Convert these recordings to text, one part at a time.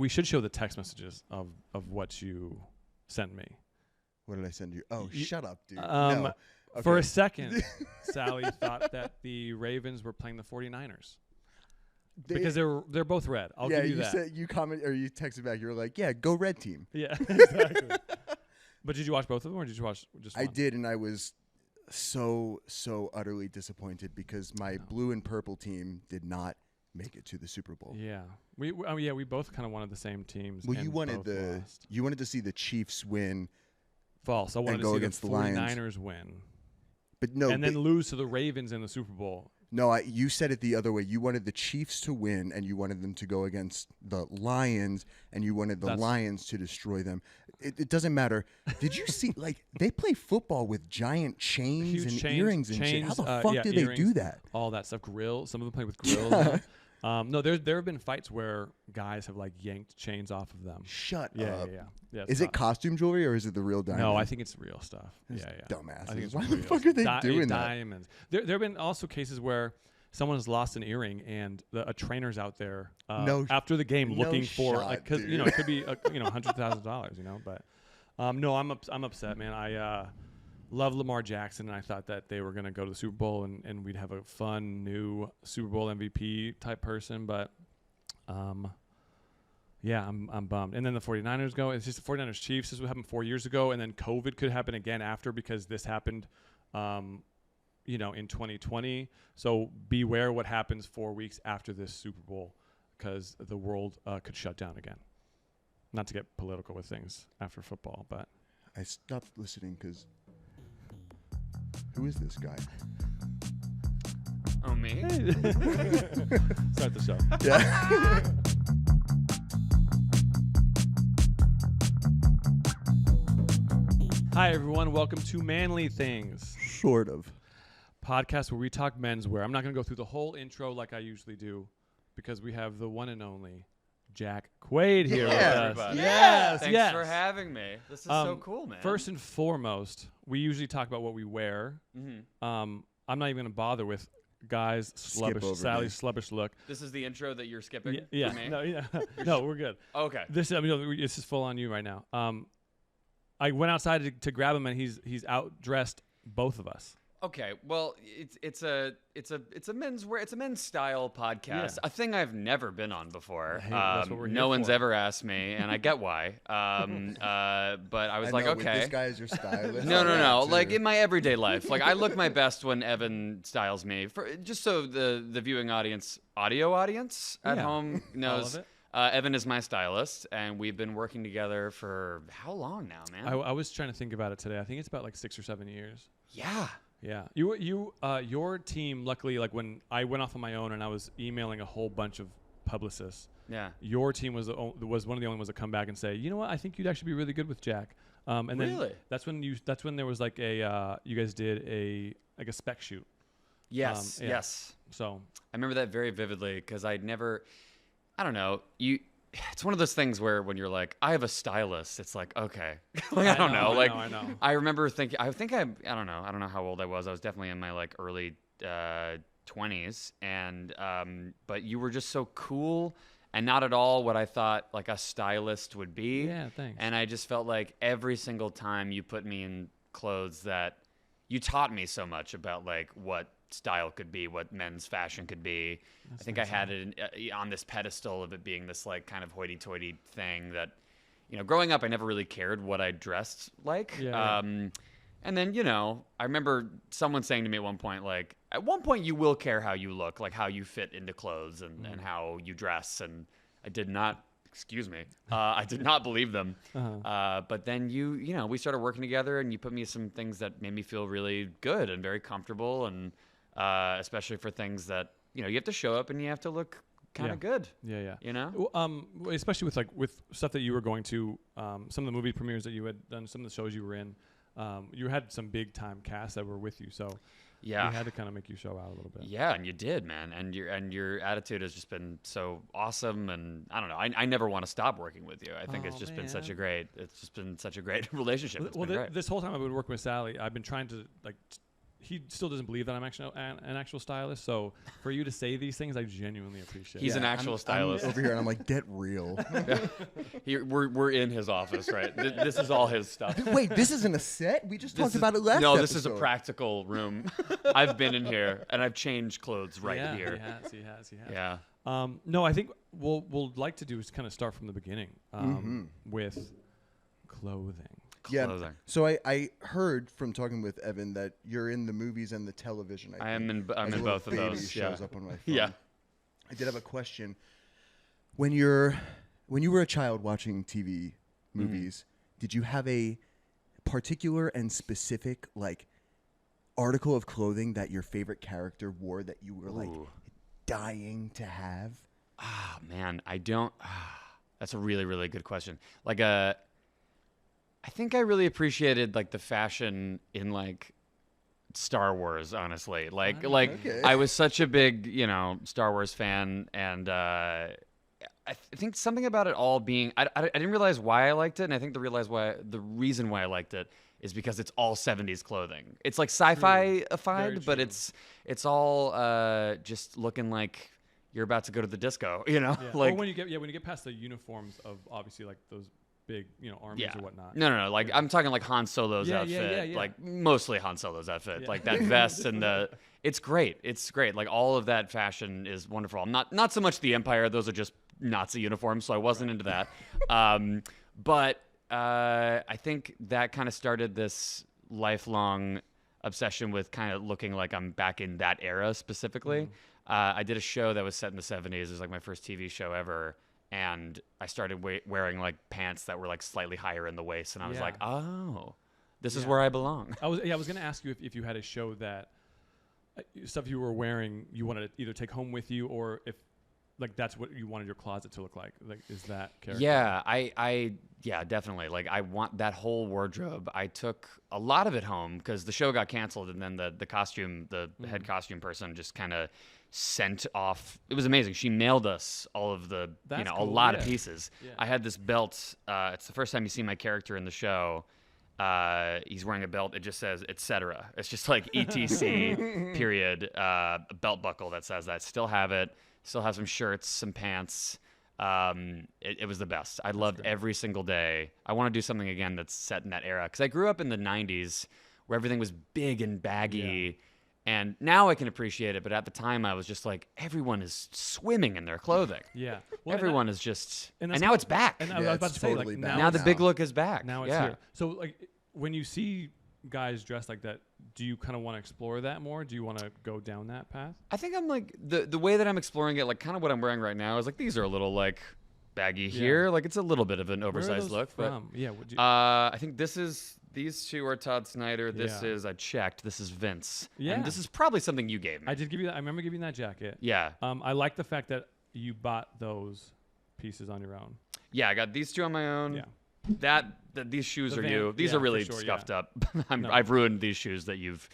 we should show the text messages of what you sent me. What did I send you? Oh, shut up, dude. No. Okay. For a second, Sally thought that the Ravens were playing the 49ers. Because they're both red. I'll give you that. Yeah, you comment or you texted back. You were like, "Yeah, go red team." Yeah, exactly. But did you watch both of them, or did you watch just one? I did, and I was so utterly disappointed because my blue and purple team did not make it to the Super Bowl. Yeah, we both kind of wanted the same teams. Well, you wanted to see the Chiefs win. False. I wanted to see the 49ers win. But no, and then lose to the Ravens in the Super Bowl. No, you said it the other way. You wanted the Chiefs to win, and you wanted them to go against the Lions, and you wanted the Lions to destroy them. It doesn't matter. Did you see, like, they play football with giant chains and earrings and shit. How the fuck do they do that? All that stuff. Grills. Some of them play with grills. No, there have been fights where guys have, like, yanked chains off of them. Shut up. Yeah, is it costume jewelry, or is it the real diamond? No, I think it's real stuff. Dumbasses. I think it's Why the fuck are they doing that? Diamonds. There have been also cases where someone has lost an earring, and a trainer's out there after the game looking for, like, because it could be $100,000, But no, I'm upset, man. I love Lamar Jackson, and I thought that they were going to go to the Super Bowl and we'd have a fun new Super Bowl MVP type person, but yeah, I'm bummed. And then the 49ers go. It's just the 49ers Chiefs. This is what happened 4 years ago, and then COVID could happen again after because this happened in 2020. So beware what happens 4 weeks after this Super Bowl because the world could shut down again. Not to get political with things after football, but I stopped listening because who is this guy? Oh, me? Start the show. Yeah. Hi, everyone. Welcome to Manly Things. Sort of. Podcast where we talk menswear. I'm not going to go through the whole intro like I usually do because we have the one and only Jack Quaid here with us. Everybody. Yes, Thanks for having me. This is so cool, man. First and foremost, we usually talk about what we wear. Mm-hmm. I'm not even going to bother with guys' Sally's slubbish look. This is the intro that you're skipping for me? No, we're good. Okay. This is full on you right now. I went outside to grab him, and he's outdressed both of us. Okay, well, it's a menswear, it's a men's style podcast. Yeah. A thing I've never been on before. Hey, that's what we're here no one's for. ever asked me, and I get why. But I was like, okay. This guy is your stylist. No. Like in my everyday life, like I look my best when Evan styles me. Just so the viewing audio audience at home knows. Evan is my stylist, and we've been working together for how long now, man? I was trying to think about it today. I think it's about like 6 or 7 years. Yeah. Yeah. Your team, luckily, like when I went off on my own and I was emailing a whole bunch of publicists. Yeah. Your team was one of the only ones to come back and say, you know what, I think you'd actually be really good with Jack. And really? Then that's when there was like you guys did a spec shoot. Yes. Yes. So I remember that very vividly because I don't know. It's one of those things where when you're like, I have a stylist, it's like, okay. Like, I don't know. I know. I remember thinking, I don't know. I don't know how old I was. I was definitely in my like early 20s. And, but you were just so cool and not at all what I thought like a stylist would be. Yeah, thanks. And I just felt like every single time you put me in clothes that you taught me so much about like what style could be, what men's fashion could be. I think I had it on this pedestal of it being this like kind of hoity-toity thing that, growing up I never really cared what I dressed like. Yeah. And then, I remember someone saying to me at one point, like, at one point you will care how you look, like how you fit into clothes and how you dress. And I did not, I did not believe them. Uh-huh. But then we started working together and you put me some things that made me feel really good and very comfortable. And especially for things that, you have to show up and you have to look kind of good. Yeah. Especially with stuff that you were going to, some of the movie premieres that you had done, some of the shows you were in, you had some big time casts that were with you. So we had to kind of make you show out a little bit. Yeah, and you did, man. And your attitude has just been so awesome. And I don't know, I never want to stop working with you. I think it's just been such a great relationship. It's been great. This whole time I've been working with Sally, I've been trying to he still doesn't believe that I'm actually an actual stylist. So for you to say these things, I genuinely appreciate. He's it. an actual stylist. I'm over here and I'm like, get real. We're in his office, right? This is all his stuff. Wait, this isn't a set? We just talked about it last episode. No, this is a practical room. I've been in here and I've changed clothes here. He has. Yeah. No, I think we'll like to do is kind of start from the beginning with clothing. Yeah. So I heard from talking with Evan that you're in the movies and the television. I'm in both of those. Shows up on my phone. Yeah. I did have a question. When you were a child watching TV movies, did you have a particular and specific like article of clothing that your favorite character wore that you were like dying to have? Ah, man, I don't. That's a really, really good question. Like I think I really appreciated like the fashion in like Star Wars, honestly. Okay. I was such a big, Star Wars fan, and I think something about it all being I didn't realize why I liked it, and I think the reason why I liked it is because it's all 70s clothing. It's like sci-fi-ified, but it's all just looking like you're about to go to the disco, Yeah. Like when you get past the uniforms of obviously like those big, armies or whatnot. No. Like I'm talking like Han Solo's outfit, like mostly Han Solo's outfit, like that vest and it's great. It's great. Like all of that fashion is wonderful. Not so much the Empire; those are just Nazi uniforms, so I wasn't into that. But I think that kind of started this lifelong obsession with kind of looking like I'm back in that era specifically. I did a show that was set in the 70s. It was like my first TV show ever. And I started wearing like pants that were like slightly higher in the waist, and I was like, "Oh, this is where I belong." I was going to ask you if you had a show that stuff you were wearing you wanted to either take home with you, or if like that's what you wanted your closet to look like. Like, is that character? Yeah, I definitely. Like, I want that whole wardrobe. I took a lot of it home because the show got canceled, and then the costume, the head costume person, just kind of sent off. It was amazing. She mailed us all of the, cool. a lot of pieces. Yeah. I had this belt. It's the first time you see my character in the show. He's wearing a belt. It just says etc. It's just like ETC period. A belt buckle that says that. Still have it. Still have some shirts, some pants. It was the best. I loved every single day. I want to do something again that's set in that era because I grew up in the 90s where everything was big and baggy. Yeah. And now I can appreciate it, but at the time I was just like, everyone is swimming in their clothing. Yeah, everyone is just, and now it's back. And I was about to say, like, now the big look is back. Now it's here. So, like, when you see guys dressed like that, do you kind of want to explore that more? Do you want to go down that path? I think I'm like the way that I'm exploring it, like, kind of what I'm wearing right now is like these are a little like baggy here, like it's a little bit of an oversized look. From? But I think these two are Todd Snyder. This is I checked. This is Vince. Yeah. And this is probably something you gave me. I did give you that. I remember giving you that jacket. Yeah. I like the fact that you bought those pieces on your own. Yeah, I got these two on my own. Yeah. These shoes are new. These are really scuffed up. I've ruined these shoes that you've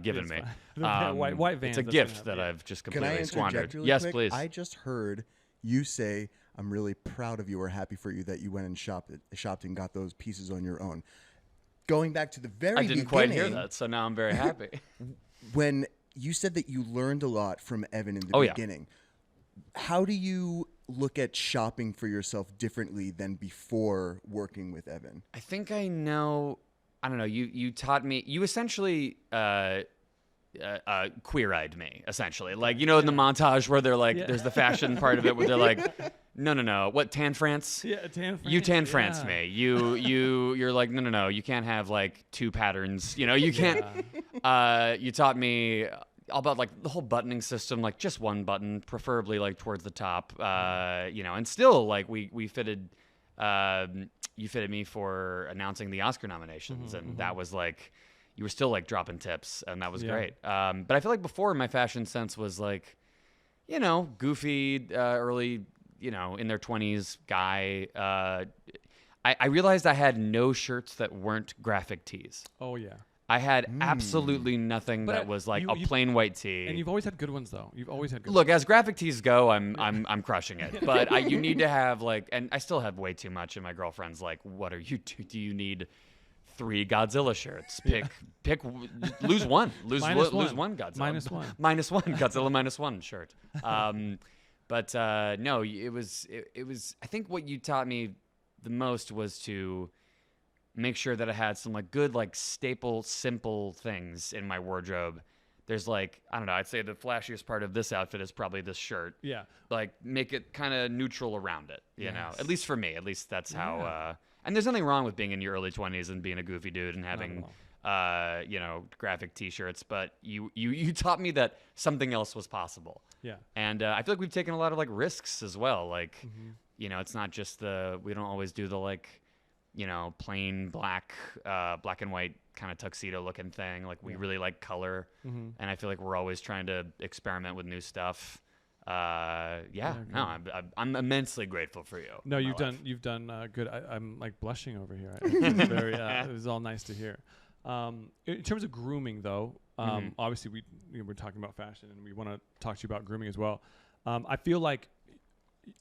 given me. White Vans. It's a gift that I've just completely squandered. Yes, quick? Please. I just heard you say, "I'm really proud of you or happy for you that you went and shopped and got those pieces on your own." Going back to the very beginning. I didn't quite hear that, so now I'm very happy. When you said that you learned a lot from Evan in the beginning, how do you look at shopping for yourself differently than before working with Evan? I think I know. I don't know. You taught me. You essentially queer-eyed me, essentially. Like, in the montage where they're like, there's the fashion part of it where they're like, no. What, tan France? Yeah, tan France. You tan France me. You're like, no. You can't have like two patterns. You can't. You taught me all about like the whole buttoning system, like just one button, preferably like towards the top. And still like we fitted. You fitted me for announcing the Oscar nominations, and that was like. You were still like dropping tips, and that was great. But I feel like before my fashion sense was like, goofy, early, in their 20s guy. I realized I had no shirts that weren't graphic tees. Oh yeah. I had absolutely nothing that was like a plain white tee. And you've always had good ones though. You've always had good ones. As graphic tees go, I'm crushing it. But you need to have like, and I still have way too much. And my girlfriend's like, "What are you? Do you need 3 Godzilla shirts. Lose one. Lose one Godzilla. -1. -1 Godzilla -1 shirt. But no, it was. I think what you taught me the most was to make sure that I had some like good like staple simple things in my wardrobe. There's like, I don't know, I'd say the flashiest part of this outfit is probably this shirt. Yeah. Like make it kind of neutral around it, you know. At least for me, at least that's how and there's nothing wrong with being in your early 20s and being a goofy dude and having you know, graphic t-shirts, but you taught me that something else was possible. Yeah. And I feel like we've taken a lot of like risks as well. Like, you know, it's not just we don't always do the like, you know, plain black and white kind of tuxedo looking thing. Like we really like color, and I feel like we're always trying to experiment with new stuff. I'm immensely grateful for you. No, you've done good. I'm like blushing over here. It's very, it was all nice to hear. In terms of grooming, though, obviously we're talking about fashion, and we want to talk to you about grooming as well. I feel like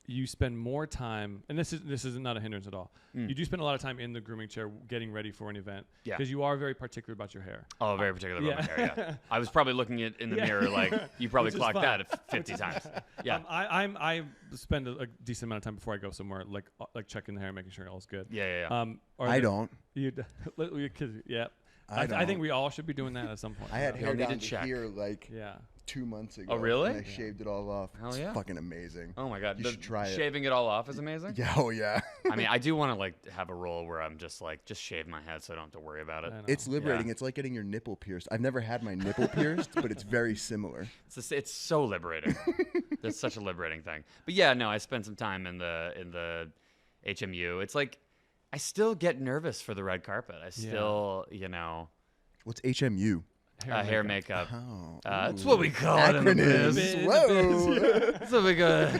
you spend more time, and this is not a hindrance at all. You do spend a lot of time in the grooming chair getting ready for an event because you are very particular about your hair. Oh, very particular about my hair. Yeah, I was probably looking in the mirror like you probably clocked that 50 times. Yeah, I spend a decent amount of time before I go somewhere, like checking the hair, and making sure all's good. Yeah. I don't. Yeah. I think we all should be doing that at some point. I had hair down to here like 2 months ago. Oh, really? And I shaved it all off. Hell it's yeah. fucking amazing. Oh my God. You should try it. Shaving it all off is amazing? Yeah, oh yeah. I mean, I do want to like have a role where I'm just shave my head so I don't have to worry about it. It's liberating. Yeah. It's like getting your nipple pierced. I've never had my nipple pierced, but it's very similar. It's so liberating. It's such a liberating thing. But yeah, no, I spent some time in the HMU. It's like I still get nervous for the red carpet. I still, you know. What's HMU? Hair makeup. Oh, that's what we call acronyms. it. Whoa. That's what we got.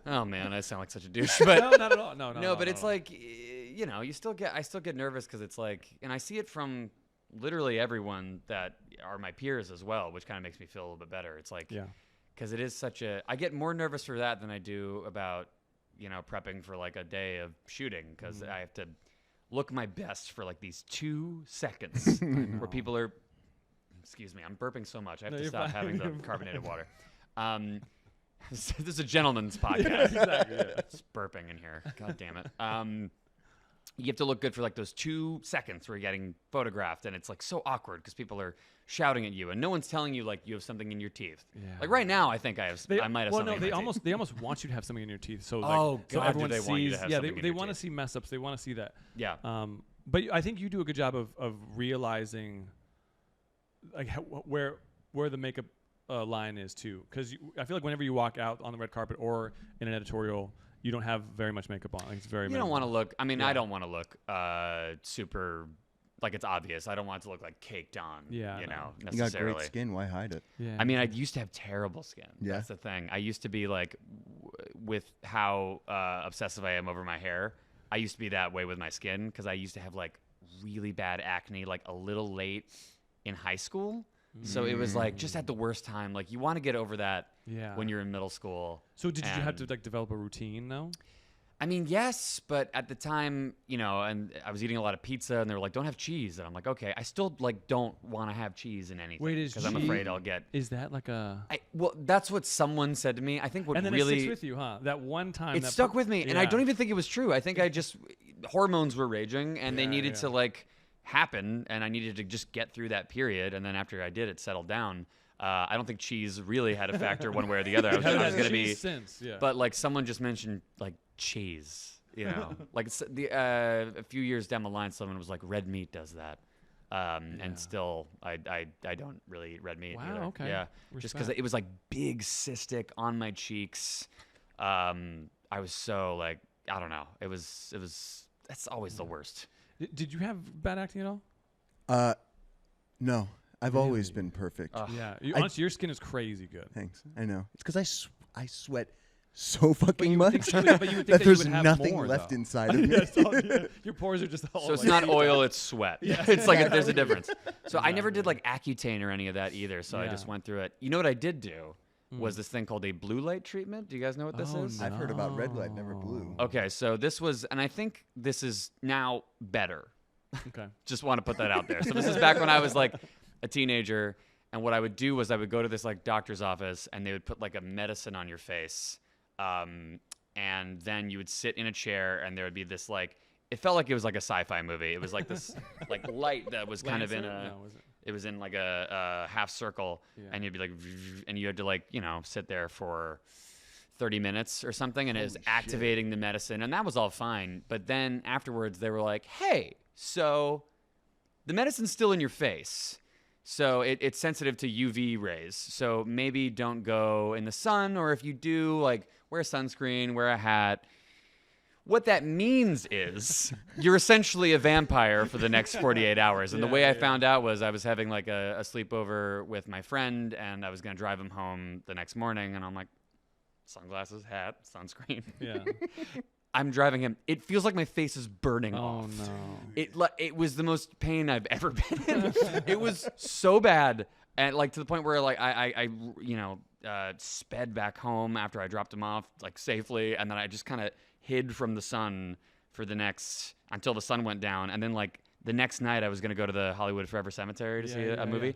Oh man, I sound like such a douche. But no, not at all. No, but it's like, you know, I still get nervous because it's like, and I see it from literally everyone that are my peers as well, which kind of makes me feel a little bit better. It's like, because it is I get more nervous for that than I do about, you know, prepping for like a day of shooting because I have to look my best for like these 2 seconds where people are. Excuse me, I'm burping so much. I have to stop having the carbonated water. This is a gentleman's podcast. Exactly. Yeah. It's burping in here. God damn it. You have to look good for like those 2 seconds where you're getting photographed, and it's like so awkward because people are shouting at you, and no one's telling you like you have something in your teeth. Yeah. Like right now, I think I might have something. They almost want you to have something in your teeth. So so everyone sees. Want you to have something in your they want to see mess ups. They want to see that. Yeah. But I think you do a good job of realizing. Like where the makeup line is too, because I feel like whenever you walk out on the red carpet or in an editorial, you don't have very much makeup on. Like it's very. You don't want to look. I mean, I don't want to look super like it's obvious. I don't want it to look like caked on. Yeah, you know, necessarily. You got great skin. Why hide it? Yeah. I mean, I used to have terrible skin. Yeah. That's the thing. I used to be like, with how obsessive I am over my hair. I used to be that way with my skin because I used to have like really bad acne, like a little late. In high school, so it was like just at the worst time. Like you want to get over that when you're in middle school. So did you have to like develop a routine though? I mean, yes, but at the time, you know, and I was eating a lot of pizza, and they were like, "Don't have cheese," and I'm like, "Okay." I still like don't want to have cheese in anything because I'm afraid I'll get. Is that like a? Well, that's what someone said to me. I think what and then really it sticks with you, huh? That one time it stuck with me, and I don't even think it was true. I think I just hormones were raging, and they needed to like. Happen, and I needed to just get through that period, and then after I did, it settled down. I don't think cheese really had a factor one way or the other. I was going to be, but like someone just mentioned like cheese, you know, like a few years down the line, someone was like, red meat does that, and still I don't really eat red meat either. Okay. Yeah, just because it was like big cystic on my cheeks. I was so like I don't know. It was that's always the worst. Did you have bad acne at all? No. I've always been perfect. Honestly, your skin is crazy good. Thanks. I know. It's because I sweat so fucking much that there's nothing left inside of me. Your pores are just all. So it's not oil, it's sweat. Yeah. It's like there's a difference. So I never did like Accutane or any of that either. So I just went through it. You know what I did do? Was this thing called a blue light treatment. Do you guys know what this is? I've heard about red light, never blue. Okay, so this was, and I think this is now better. Okay. Just want to put that out there. So this is back when I was like a teenager, and what I would do was I would go to this like doctor's office, and they would put like a medicine on your face, and then you would sit in a chair, and there would be this like, it felt like it was like a sci-fi movie. It was like this like light that was kind of in a. No, was it? It was in like a half circle, and you'd be like, and you had to like, you know, sit there for 30 minutes or something, and it was activating the medicine, and that was all fine. But then afterwards, they were like, hey, so the medicine's still in your face. So it's sensitive to UV rays. So maybe don't go in the sun, or if you do, like, wear sunscreen, wear a hat. What that means is you're essentially a vampire for the next 48 hours. And the way I found out was I was having like a sleepover with my friend, and I was going to drive him home the next morning. And I'm like, sunglasses, hat, sunscreen. Yeah. I'm driving him. It feels like my face is burning off. Oh, no. It was the most pain I've ever been in. It was so bad. And like to the point where like I sped back home after I dropped him off like safely. And then I just kind of hid from the sun for until the sun went down. And then like the next night I was going to go to the Hollywood Forever Cemetery to see a movie.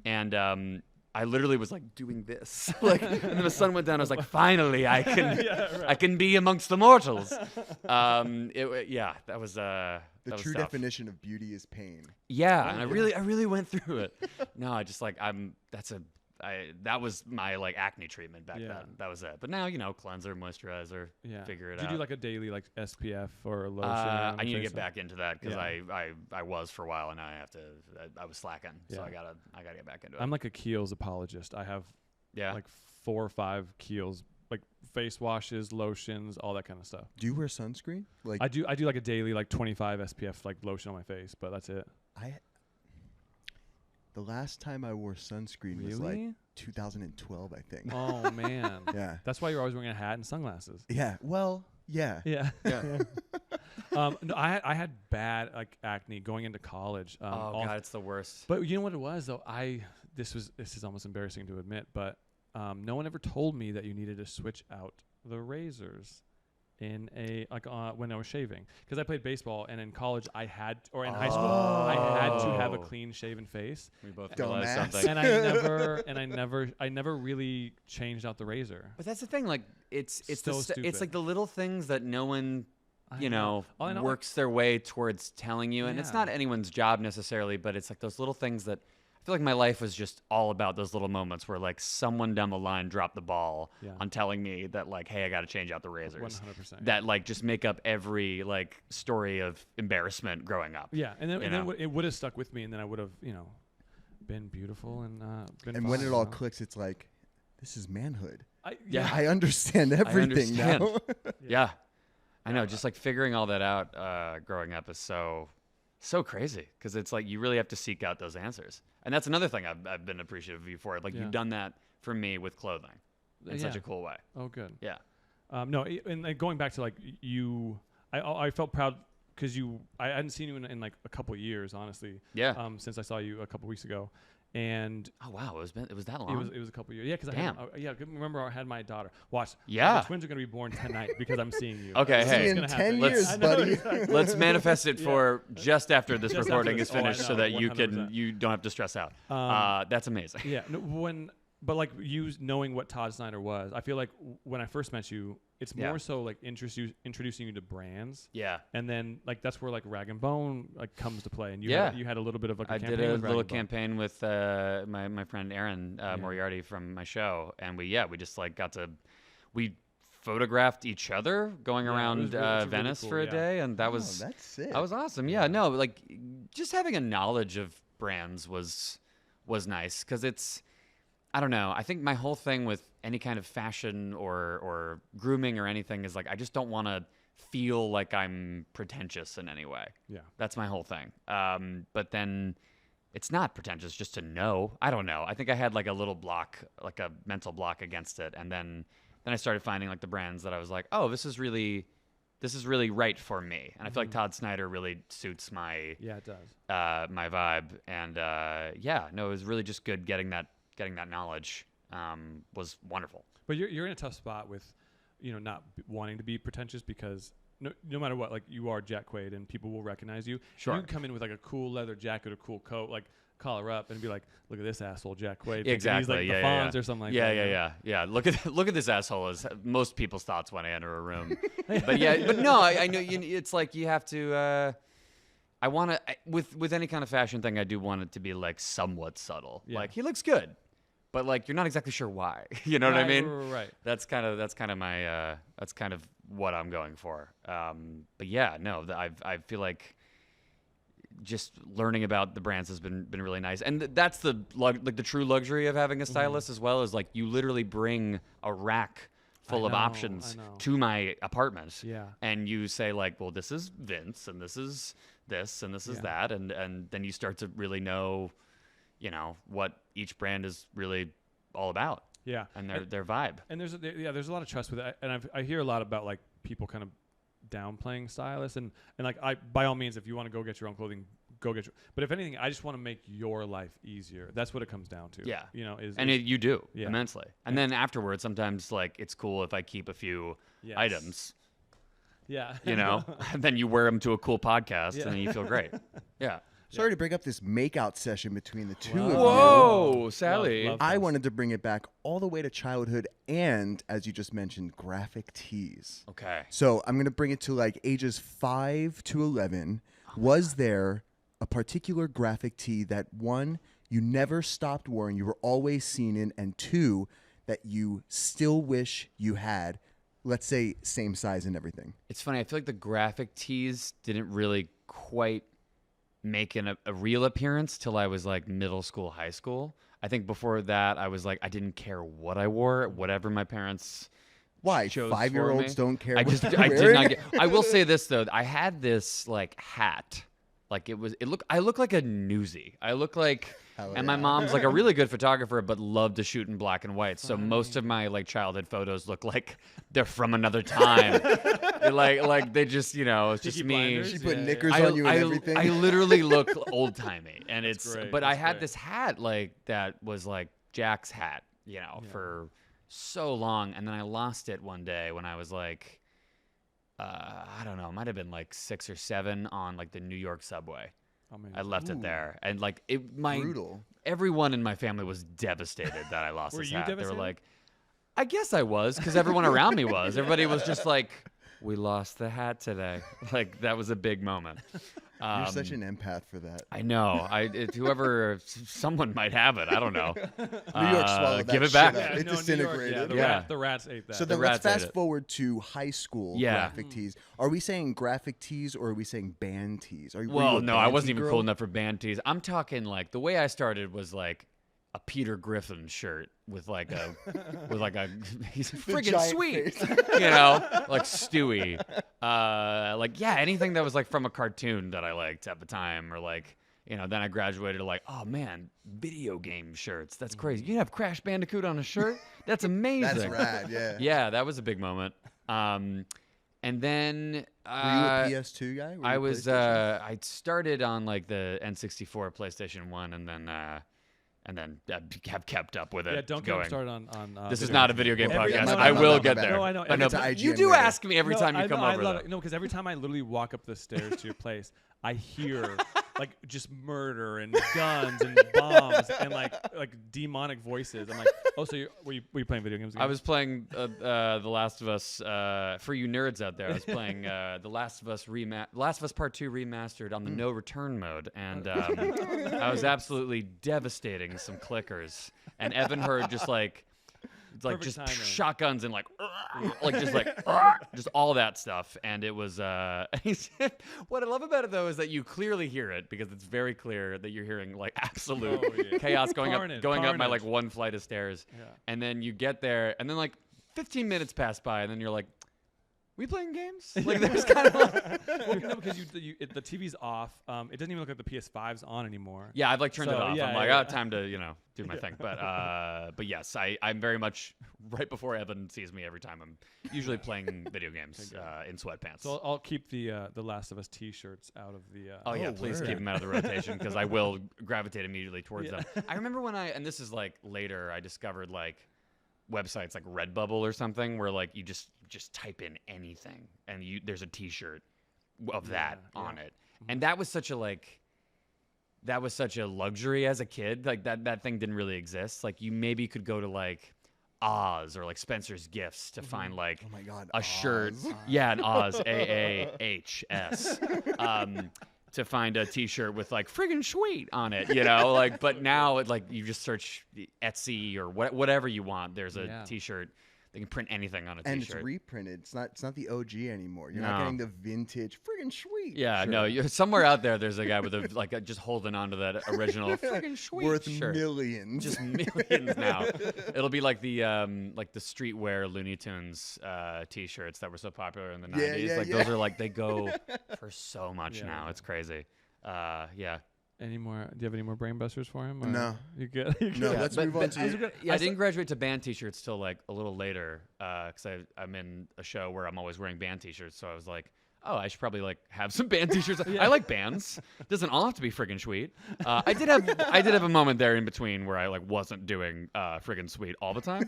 Yeah. And I literally was like doing this, like, and then the sun went down. I was like, finally, I can be amongst the mortals. That was the was true tough. definition of beauty is pain. Yeah, and I really went through it. No, I just like that was my like acne treatment back then. That was it. But now, you know, cleanser, moisturizer, figure it out. Do you do like a daily like SPF or a lotion? I need to get back into that because I was for a while, and now I was slacking. So I gotta get back into it. I'm like a Kiehl's apologist. I have like 4 or 5 Kiehl's, like face washes, lotions, all that kind of stuff. Do you wear sunscreen? Like I do like a daily like 25 SPF like lotion on my face, but that's it. The last time I wore sunscreen was like 2012, I think. Oh man. Yeah. That's why you're always wearing a hat and sunglasses. Yeah. Well, yeah. Yeah. No, I had bad like acne going into college. God, it's the worst. But you know what it was though? This is almost embarrassing to admit, but no one ever told me that you needed to switch out the razors in when I was shaving, because I played baseball, and in college in high school I had to have a clean shaven face. We both realized something. And I never really changed out the razor. But that's the thing, like it's stupid. like the little things that no one works their way towards telling you, and it's not anyone's job necessarily, but it's like those little things that I feel like my life was just all about those little moments where like someone down the line dropped the ball on telling me that like, hey, I got to change out the razors. 100%. That like just make up every like story of embarrassment growing up. Yeah, and then it would have stuck with me, and then I would have been beautiful and been. And fine, when it all clicks, it's like, this is manhood. I understand everything now. Yeah, I know. Just like figuring all that out growing up is so crazy, because it's like you really have to seek out those answers. And that's another thing I've been appreciative of you for. Like you've done that for me with clothing in such a cool way. Oh, good. Yeah. No, and like going back to like I felt proud because I hadn't seen you in like a couple of years, honestly. Yeah. Since I saw you a couple of weeks ago. And oh wow, it was that long. It was a couple of years. Yeah, because remember I had my daughter. Watch. Yeah. The twins are gonna be born tonight because I'm seeing you. Okay, hey, in 10 years, buddy. Let's manifest it for just after this recording is finished, so that 100%. you don't have to stress out. That's amazing. Yeah. No, but like you knowing what Todd Snyder was, I feel like when I first met you, it's more so like introducing you to brands. Yeah. And then like that's where like Rag & Bone like comes to play. And you had a little bit of like a campaign. I did a with little campaign with my friend Aaron Moriarty from my show, and we just like we photographed each other going around Venice really cool, for a day, and that was that's sick. That was awesome. Yeah, no, like just having a knowledge of brands was nice, because it's, I don't know. I think my whole thing with any kind of fashion or grooming or anything is like, I just don't want to feel like I'm pretentious in any way. Yeah. That's my whole thing. But then it's not pretentious just to know. I don't know. I think I had like a little block, like a mental block against it. And then I started finding like the brands that I was like, oh, this is really right for me. And I feel like Todd Snyder really suits my it does. My vibe. And it was really just good getting that knowledge. Was wonderful. But you're in a tough spot with, not wanting to be pretentious, because no matter what, like you are Jack Quaid and people will recognize you. Sure. You can come in with like a cool leather jacket or cool coat, like call her up and be like, look at this asshole Jack Quaid. Exactly. He's like the Fonz or something like that. Yeah. Look at this asshole is most people's thoughts when I enter a room. but no, I know it's like you have to. I want to with any kind of fashion thing. I do want it to be like somewhat subtle. Yeah. Like he looks good, but like you're not exactly sure why. You know what I mean? Right. That's kind of my that's kind of what I'm going for. But yeah, no, I feel like just learning about the brands has been really nice, and that's the true luxury of having a stylist as well. Is like you literally bring a rack full of options to my apartment, and you say like, well, this is Vince, and this is this, and this is that, and then you start to really know, what each brand is really all about. Yeah, and their vibe. And there's a lot of trust with it, and I hear a lot about like people kind of downplaying stylists, and like by all means, if you want to go get your own clothing, go get your. But if anything, I just want to make your life easier. That's what it comes down to. Yeah, you do immensely. And then afterwards, sometimes like it's cool if I keep a few items. Yeah, and then you wear them to a cool podcast, and then you feel great. Yeah. Sorry to bring up this makeout session between the two of you. Whoa, Sally. I wanted to bring it back all the way to childhood and, as you just mentioned, graphic tees. Okay. So I'm going to bring it to like ages 5 to 11. Was there a particular graphic tee that, one, you never stopped wearing, you were always seen in, and two, that you still wish you had, let's say same size and everything? It's funny. I feel like the graphic tees didn't really quite making a real appearance till I was like middle school, high school. I think before that I was like, I didn't care what I wore, whatever my parents chose 5-year-olds don't care. I did not get. I will say this though, I had this like hat, like I look like a newsie. I look like, and my mom's like a really good photographer, but loved to shoot in black and white. So most of my like childhood photos look like they're from another time. like they just, it's just me. She put knickers on you and everything. I literally look old timey, and it's. Great. But I had this hat like that was like Jack's hat, for so long, and then I lost it one day when I was like, I don't know, it might have been like 6 or 7 on like the New York subway. I left it there, and like brutal. Everyone in my family was devastated that I lost this hat. Devastated? They were like, I guess I was, because everyone around me was. Everybody was just like, we lost the hat today. Like that was a big moment. You're such an empath for that. I know. Someone might have it. I don't know. New York swallowed that. Give it back. It disintegrated. The rats ate that. So then let's fast forward to high school graphic tees. Are we saying graphic tees or are we saying band tees? No, I wasn't even cool enough for band tees. I'm talking like the way I started was like a Peter Griffin shirt with like a he's friggin' sweet, like Stewie, anything that was like from a cartoon that I liked at the time, or like then I graduated to like, oh man, video game shirts, that's crazy. You can have Crash Bandicoot on a shirt, that's amazing. That's rad, yeah. Yeah, that was a big moment. And then were you a PS2 guy? I was. I started on like the N64, PlayStation 1, and then have kept up with it. Yeah, don't get started on this is not a video game podcast. I will get there. No, I know. You do ask me every time you come over. I love it. No, because every time I literally walk up the stairs to your place, I hear like just murder and guns and bombs and like demonic voices. I'm like, oh, so were you playing video games again? I was playing The Last of Us. For you nerds out there, I was playing The Last of Us Part 2 remastered on the no return mode, and I was absolutely devastating some clickers. And Evan heard just shotguns and just all that stuff, and it was what I love about it though is that you clearly hear it, because it's very clear that you're hearing like absolute chaos going up my like one flight of stairs, and then you get there, and then like 15 minutes pass by, and then you're like, we playing games? Like there's kind of like because the TV's off. It doesn't even look like the PS5's on anymore. Yeah, I've like turned it off. I'm like, time to do my thing. But yes, I'm very much right before Evan sees me every time. I'm usually playing video games in sweatpants. So I'll keep the Last of Us T-shirts out of the. Please keep them out of the rotation, because I will gravitate immediately towards them. I remember when and this is like later, I discovered like websites like Redbubble or something where like you just just type in anything, and there's a T-shirt of that on it, and that was such a luxury as a kid. Like that thing didn't really exist. Like you maybe could go to like Oz or like Spencer's Gifts to find like oh my God, a Oz. shirt. Yeah, an Oz, AAHS. To find a T-shirt with like friggin' sweet on it, like. But now you just search Etsy or whatever you want. There's a T-shirt. They can print anything on a T-shirt. And it's reprinted. It's not the OG anymore. You're not getting the vintage friggin' sweet. Yeah, shirt. no. Somewhere out there, there's a guy with just holding onto that original friggin' sweet worth shirt. millions. Just millions now. It'll be like the streetwear Looney Tunes T-shirts that were so popular in the 90s. Those are they go for so much now. It's crazy. Yeah. Any more? Do you have any more brain busters for him? No. You good? No, let's move on to... I didn't graduate to band T-shirts till like a little later because I'm in a show where I'm always wearing band T-shirts. So I was like, oh, I should probably have some band T-shirts. I like bands. Doesn't all have to be friggin' sweet. I did have a moment there in between where I wasn't doing friggin' sweet all the time.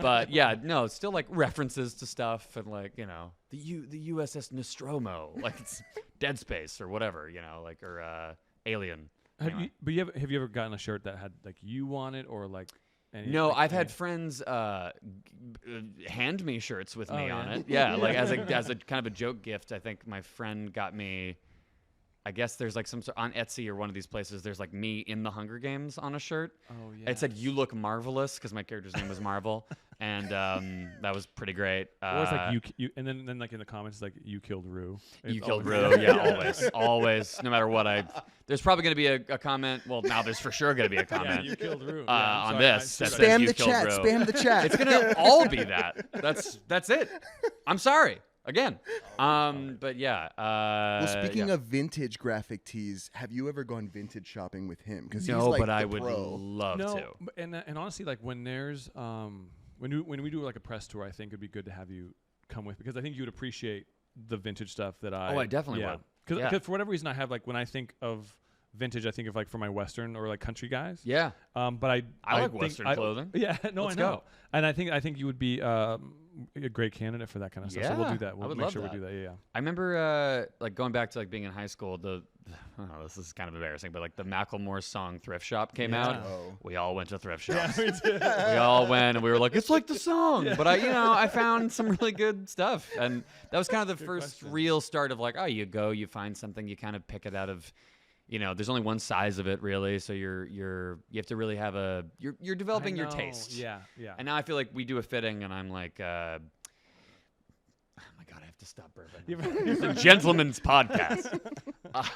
But yeah, no, still references to stuff and the USS Nostromo, like it's Dead Space or whatever, or Alien. Anyway. Have you ever gotten a shirt that had you on it or No, I've had friends hand me shirts with me on it. Yeah, as a kind of a joke gift. I think my friend got me. I guess there's some sort on Etsy or one of these places. There's me in the Hunger Games on a shirt. Oh yeah. It said "You look marvelous" because my character's name was Marvel, and that was pretty great. Or it's you, and then in the comments you killed Rue. You killed Rue. Yeah, always. No matter what there's probably going to be a comment. Well, now there's for sure going to be a comment. Yeah, you killed Rue. On this. That spam says, the chat. Rue. Spam the chat. It's going to all be that. That's it. I'm sorry. Again. But yeah. Well, speaking of vintage graphic tees, have you ever gone vintage shopping with him? Because no, he's but I the would pro. love to. And honestly, when there's when we do a press tour, I think it'd be good to have you come with because I think you would appreciate the vintage stuff that I definitely would. Because for whatever reason, I have when I think of vintage, I think of for my Western or country guys. Yeah. But I like Western clothing. Yeah. No, Let's I know. go. And I think you would be a great candidate for that kind of stuff. So we'll do that. We'll make sure we do that. Yeah. I remember going back to being in high school. This is kind of embarrassing, but the Macklemore song "Thrift Shop" came out. Oh. We all went to thrift shops. Yeah, we did. We all went, and we were like, "It's like the song." Yeah. But I found some really good stuff, and that was kind of the first real start of you find something, you kind of pick it out of. There's only one size of it really, so you have to really have you're developing your taste. Yeah. And now I feel like we do a fitting, and I'm like, oh my God, I have to stop burping. It's a gentleman's podcast.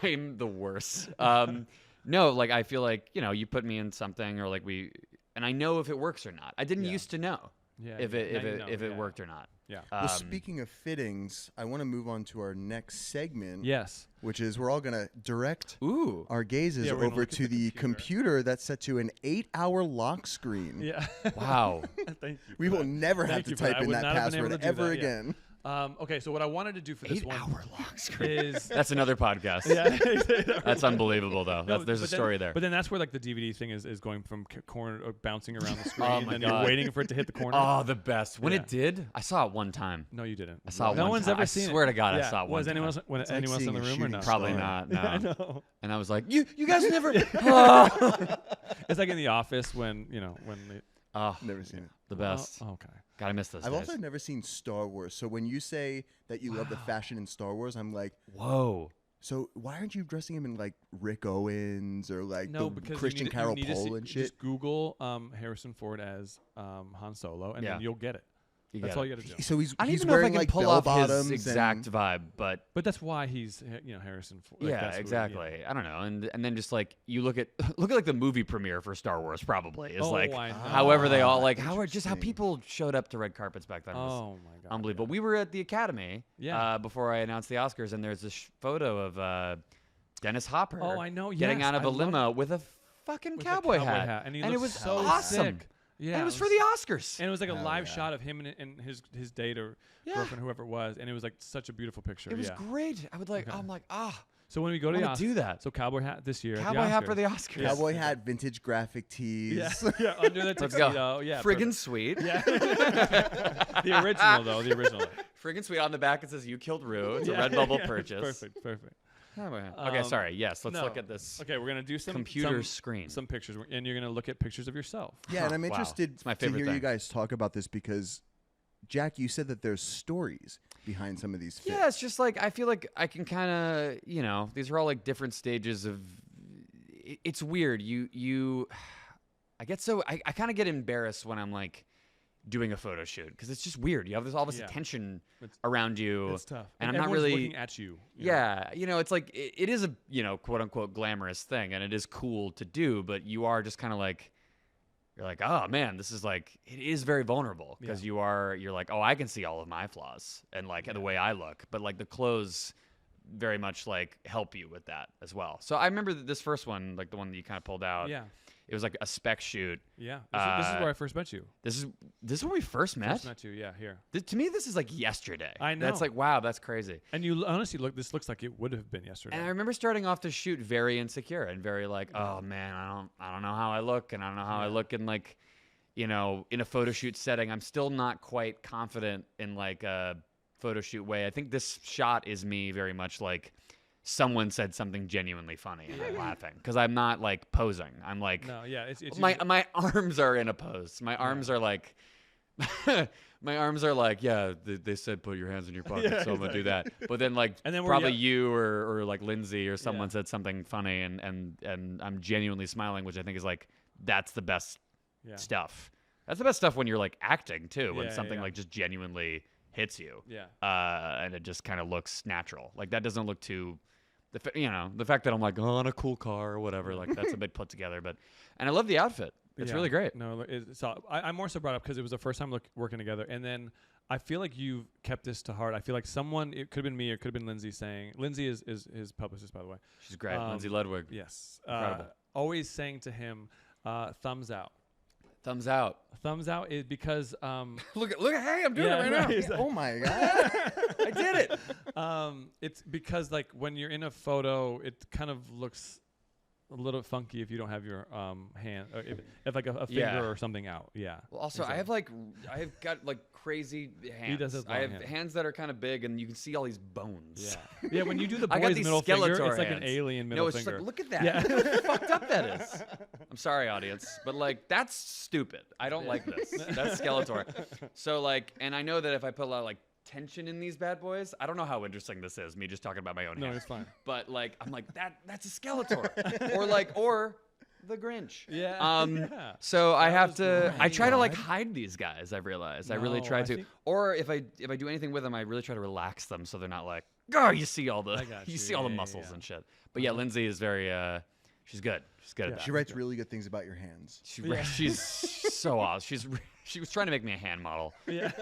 I'm the worst. No, I feel like you put me in something, or and I know if it works or not. I didn't used to know if it worked or not. Yeah. Well, speaking of fittings, I want to move on to our next segment. Yes. Which is we're all going to direct Ooh. our gazes over to the computer that's set to an 8-hour lock screen. Yeah. Wow. Thank you. We will never have to type in that password ever again. Okay, so what I wanted to do for this 8-hour lock screen is that's another podcast. Yeah, that's unbelievable though. There's a story there. But then that's where the DVD thing is going from corner bouncing around the screen, oh my and God. you're waiting for it to hit the corner. Oh, the best. When it did, I saw it one time. No, you didn't. I saw it no one one's time. ever seen it. I swear to God, Yeah. I saw it one Was time. anyone else in the room or no? Probably not. No. I know. And I was like, you guys never. It's like in The Office when they. Never seen it. The best. Oh, okay. Gotta miss those I've days. also never seen Star Wars. So when you say that you love the fashion in Star Wars, I'm like, whoa. So why aren't you dressing him in Rick Owens or because Christian Carol Pole and shit? Just Google Harrison Ford as Han Solo, and then you'll get it. That's all you got to do. So he's I don't he's even know if I wearing can pull bell off bottoms his exact vibe, but that's why he's Harrison Ford. Yeah, exactly. I don't know, and then just you look at the movie premiere for Star Wars probably is however they all how people showed up to red carpets back then. Was my God, unbelievable. We were at the Academy before I announced the Oscars, and there's this photo of Dennis Hopper. Oh, I know. Getting out of a limo with a fucking cowboy hat, and it was so awesome. Sick. Yeah, and it was for the Oscars. And it was a live shot of him and his date or girlfriend, whoever it was, and it was such a beautiful picture. It was great. I would I'm like, So when we go to the Oscars, do that. So cowboy hat this year. Cowboy hat for the Oscars. Cowboy hat, vintage graphic tees. Yeah, under the tuxedo. Yeah, friggin' sweet. Yeah. The original though. The original. Friggin' sweet. On the back it says "You killed Rue." It's a Redbubble purchase. Perfect. Okay, sorry. Yes, let's look at this. Okay, we're gonna do some computer screen. Some pictures, and you're gonna look at pictures of yourself. Yeah, and I'm interested to hear you guys talk about this because, Jack, you said that there's stories behind some of these fits. Yeah, it's just like I feel like I can kind of, these are all like different stages of. It's weird. I get so I kind of get embarrassed when I'm like doing a photo shoot because it's just weird. You have all this attention around you. It's tough, and I'm not really looking at you. Yeah, it's like it is a quote unquote glamorous thing, and it is cool to do, but you are just kind of like. You're like, oh man, this is like, it is very vulnerable because you're like, oh, I can see all of my flaws and like the way I look, but like the clothes very much like help you with that as well. So I remember this first one, like the one that you kind of pulled out. Yeah. It was like a spec shoot. Yeah. This is where I first met you. This is when we first met? First met you, yeah, here. To me, this is like yesterday. I know. That's like, wow, that's crazy. And you honestly this looks like it would have been yesterday. And I remember starting off the shoot very insecure and very like, oh man, I don't know how I look, and I don't know how I look in like, in a photo shoot setting. I'm still not quite confident in like a photo shoot way. I think this shot is me very much like someone said something genuinely funny and I'm laughing because I'm not like posing. I'm like, no, yeah, it's my arms are in a pose. My arms are like, my arms are like, yeah. They said put your hands in your pocket, so I'm gonna do that. But then like, and then probably you or like Lindsay or someone said something funny and I'm genuinely smiling, which I think is like that's the best stuff. That's the best stuff when you're like acting too, when something like just genuinely hits you. Yeah. And it just kind of looks natural. Like that doesn't look too. The fact that I'm like on a cool car or whatever, like that's a bit put together, and I love the outfit. It's really great. No, so I more so brought up because it was the first time working together, and then I feel like you've kept this to heart. I feel like it could have been me, or it could have been Lindsay saying. Lindsay is his publicist, by the way. She's great, Lindsay Ludwig. Yes, incredible. Always saying to him, thumbs out. Thumbs out. Thumbs out is because look at hey, I'm doing it right now. Yeah, oh my god, I did it. It's because like when you're in a photo, it kind of looks a little funky if you don't have your hand, or if like a finger or something out. Yeah. Well, also exactly. I have got like crazy hands. He does his I have hands that are kind of big, and you can see all these bones. Yeah. Yeah. When you do the I got boy's these middle finger, it's Skeletor like hands. an alien middle finger. It's like, look at that. Yeah. Look how fucked up that is. I'm sorry, audience, but like that's stupid. I don't like this. That's Skeletor. So like, and I know that if I put a lot of like tension in these bad boys, I don't know how interesting this is, me just talking about my own No, hands. it's fine. But like, I'm like that's a Skeletor, or the Grinch. Yeah. So I have to. I try to like hide these guys. I've realized. I really try to. Or if I do anything with them, I really try to relax them so they're not like, oh, you see all the see all the muscles and shit. But yeah, Lindsay is very. She's good. She's good at that. She writes really good things about your hands. She's so awesome. She was trying to make me a hand model. Yeah.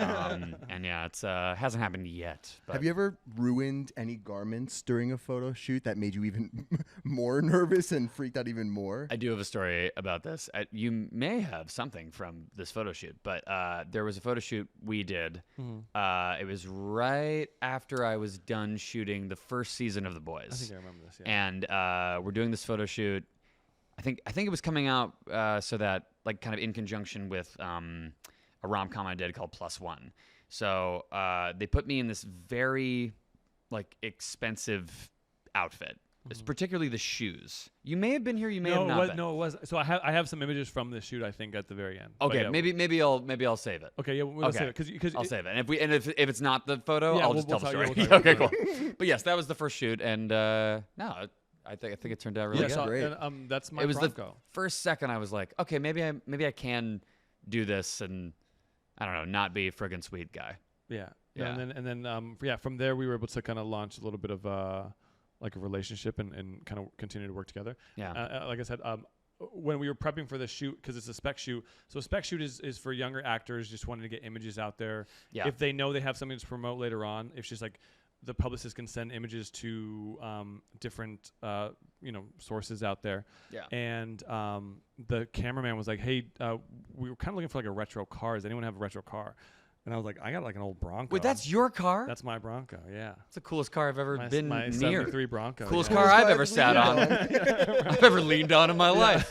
And yeah, it's hasn't happened yet. But. Have you ever ruined any garments during a photo shoot that made you even more nervous and freaked out even more? I do have a story about this. You may have something from this photo shoot, but there was a photo shoot we did. Mm-hmm. It was right after I was done shooting the first season of The Boys. I think I remember this. Yeah. And we're doing this photo shoot. I think it was coming out so that like kind of in conjunction with a rom-com I did called Plus One. So they put me in this very like expensive outfit. It's particularly the shoes. You may have been here. You may have not been. No, it was. So I have some images from this shoot. I think at the very end. Okay, yeah, maybe I'll save it. Okay, yeah, we'll save it because I'll save it. And if it's not the photo, I'll just tell the story. We'll okay, cool. But yes, that was the first shoot, and no. I think it turned out really good. So, and, that's my. It was the first second I was like, okay, maybe I can do this, and I don't know, not be a friggin' sweet guy. Yeah. And then from there we were able to kind of launch a little bit of like a relationship and kind of continue to work together. Yeah. Like I said, when we were prepping for the shoot, because it's a spec shoot. So a spec shoot is for younger actors just wanting to get images out there. Yeah. If they know they have something to promote later on, it's just like. The publicist can send images to different, sources out there. Yeah. And the cameraman was like, "Hey, we were kind of looking for like a retro car. Does anyone have a retro car?" And I was like, I got like an old Bronco. Wait, that's your car? That's my Bronco, yeah. It's the coolest car I've ever been my near. 73 Bronco. Coolest car I've ever sat on. I've ever leaned on in my life.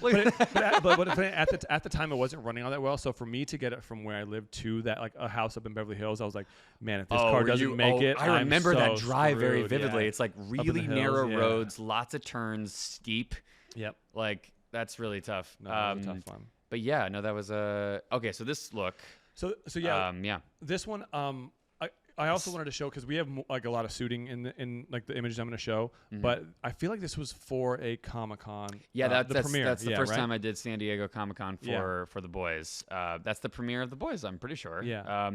But at the time, it wasn't running all that well. So for me to get it from where I lived to that, like a house up in Beverly Hills, I was like, man, if this car doesn't make it, I remember that so drive very screwed. vividly. Yeah. It's like really the hills, narrow yeah. roads, lots of turns, steep. Yep. Like, that's really tough. No, that was a tough one. But yeah, no, that was okay. So this look. So yeah, yeah. This one, I also wanted to show because we have like a lot of suiting in like the images I'm going to show, but I feel like this was for a Comic-Con. Yeah, that's the premiere. That's the first right? time I did San Diego Comic-Con for the boys. That's the premiere of the boys. I'm pretty sure. Yeah.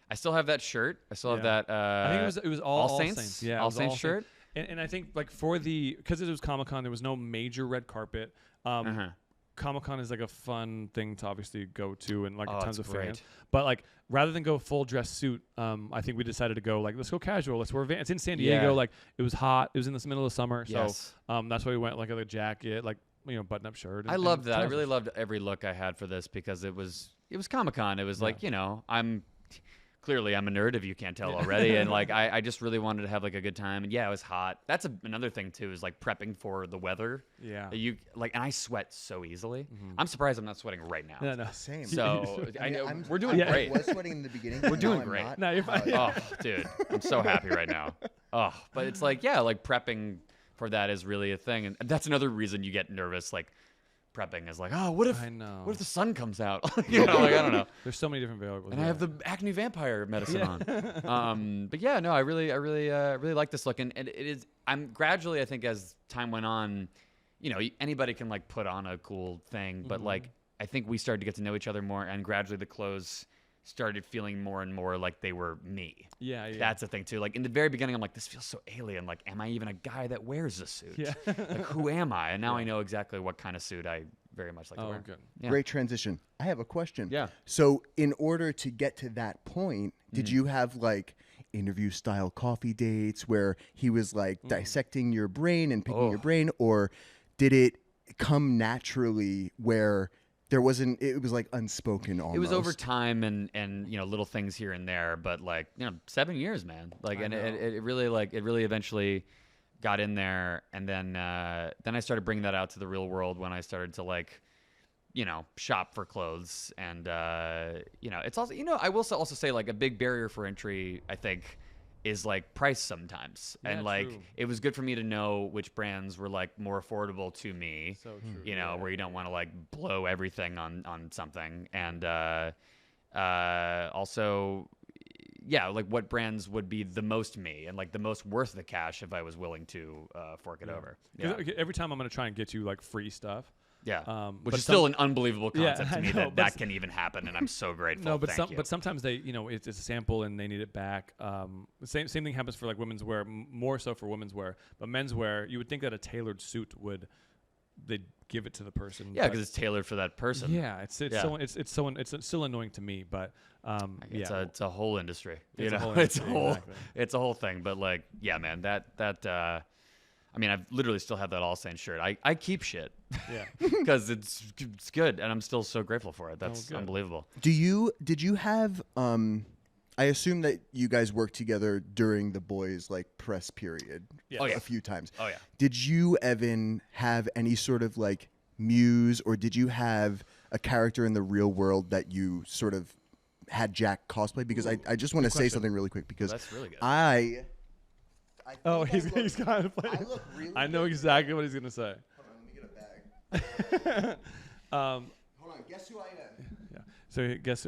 I still have that shirt. I still have that. I think it was all Saints. Yeah, All Saints shirt. And I think like because it was Comic-Con, there was no major red carpet. Comic-Con is like a fun thing to obviously go to and like tons of fans. But like rather than go full dress suit, I think we decided to go like let's go casual. Let's wear it's in San Diego. Like it was hot. It was in the middle of summer. Yes. So that's why we went like a jacket, like button up shirt. I loved that. I really loved every look I had for this because it was Comic-Con. It was like I'm a nerd if you can't tell already, and like I just really wanted to have like a good time. And yeah, it was hot. That's another thing too is like prepping for the weather. Yeah. You like, and I sweat so easily. I'm surprised I'm not sweating right now. No. Same. So I know we're doing great. I was sweating in the beginning. We're doing great. No, you're fine. Oh, dude, I'm so happy right now. Oh, but it's like like prepping for that is really a thing, and that's another reason you get nervous. Like prepping is like, oh, what if the sun comes out? Like, I don't know. There's so many different variables. And I have the acne vampire medicine on. But yeah, no, I really like this look, and it is. I'm gradually, I think, as time went on, anybody can like put on a cool thing, but like I think we started to get to know each other more, and gradually the clothes started feeling more and more like they were me. Yeah. That's the thing too. Like in the very beginning, I'm like, this feels so alien. Like, am I even a guy that wears a suit? Yeah. Like, who am I? And now I know exactly what kind of suit I very much like to wear. Good. Yeah. Great transition. I have a question. Yeah. So in order to get to that point, did you have like interview style coffee dates where he was like dissecting your brain and picking your brain, or did it come naturally where it was like unspoken almost? It was over time and little things here and there, but like 7 years, man. Like, and it really eventually got in there, and then I started bringing that out to the real world when I started to like shop for clothes, and it's also I will also say like a big barrier for entry I think is like price sometimes. And like true. it was good for me to know which brands were like more affordable to me. So true. Where you don't want to like blow everything on something. And also like what brands would be the most me and like the most worth the cash if I was willing to fork it over. Yeah. Every time I'm going to try and get you like free stuff. Yeah, which is still an unbelievable concept to me that can even happen, and I'm so grateful. No, but sometimes they, it's a sample and they need it back. Same thing happens for like women's wear, more so for women's wear, but men's wear. You would think that a tailored suit they'd give it to the person. Yeah, because it's tailored for that person. Yeah, it's still annoying to me, but it's a whole industry. It's a whole thing. But like, yeah, man, that. I mean, I literally still have that All Saints shirt. I keep shit. Yeah. Because it's good, and I'm still so grateful for it. That's unbelievable. Did you have I assume that you guys worked together during the boys like press period a few times. Oh yeah. Did you, Evan, have any sort of like muse, or did you have a character in the real world that you sort of had Jack cosplay? Because I just want to say something really quick because that's really good. He's kind of playing. I know exactly what he's gonna say. Hold on, let me get a bag. Hold on, guess who I am? Yeah. So guess.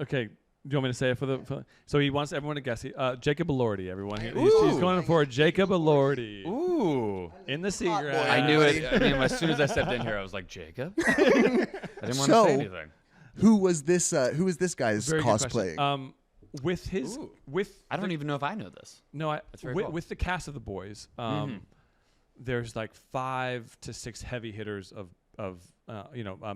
Okay. Do you want me to say it for the? So he wants everyone to guess. Jacob Elordi, everyone. He's going for Jacob Elordi. Ooh. In the secret. I knew it. I mean, as soon as I stepped in here, I was like, Jacob. I didn't want to say anything. Who was this? Who was this guy's Very cosplaying? I don't even know if I know this. No, cool. with the cast of the boys, there's like 5 to 6 heavy hitters of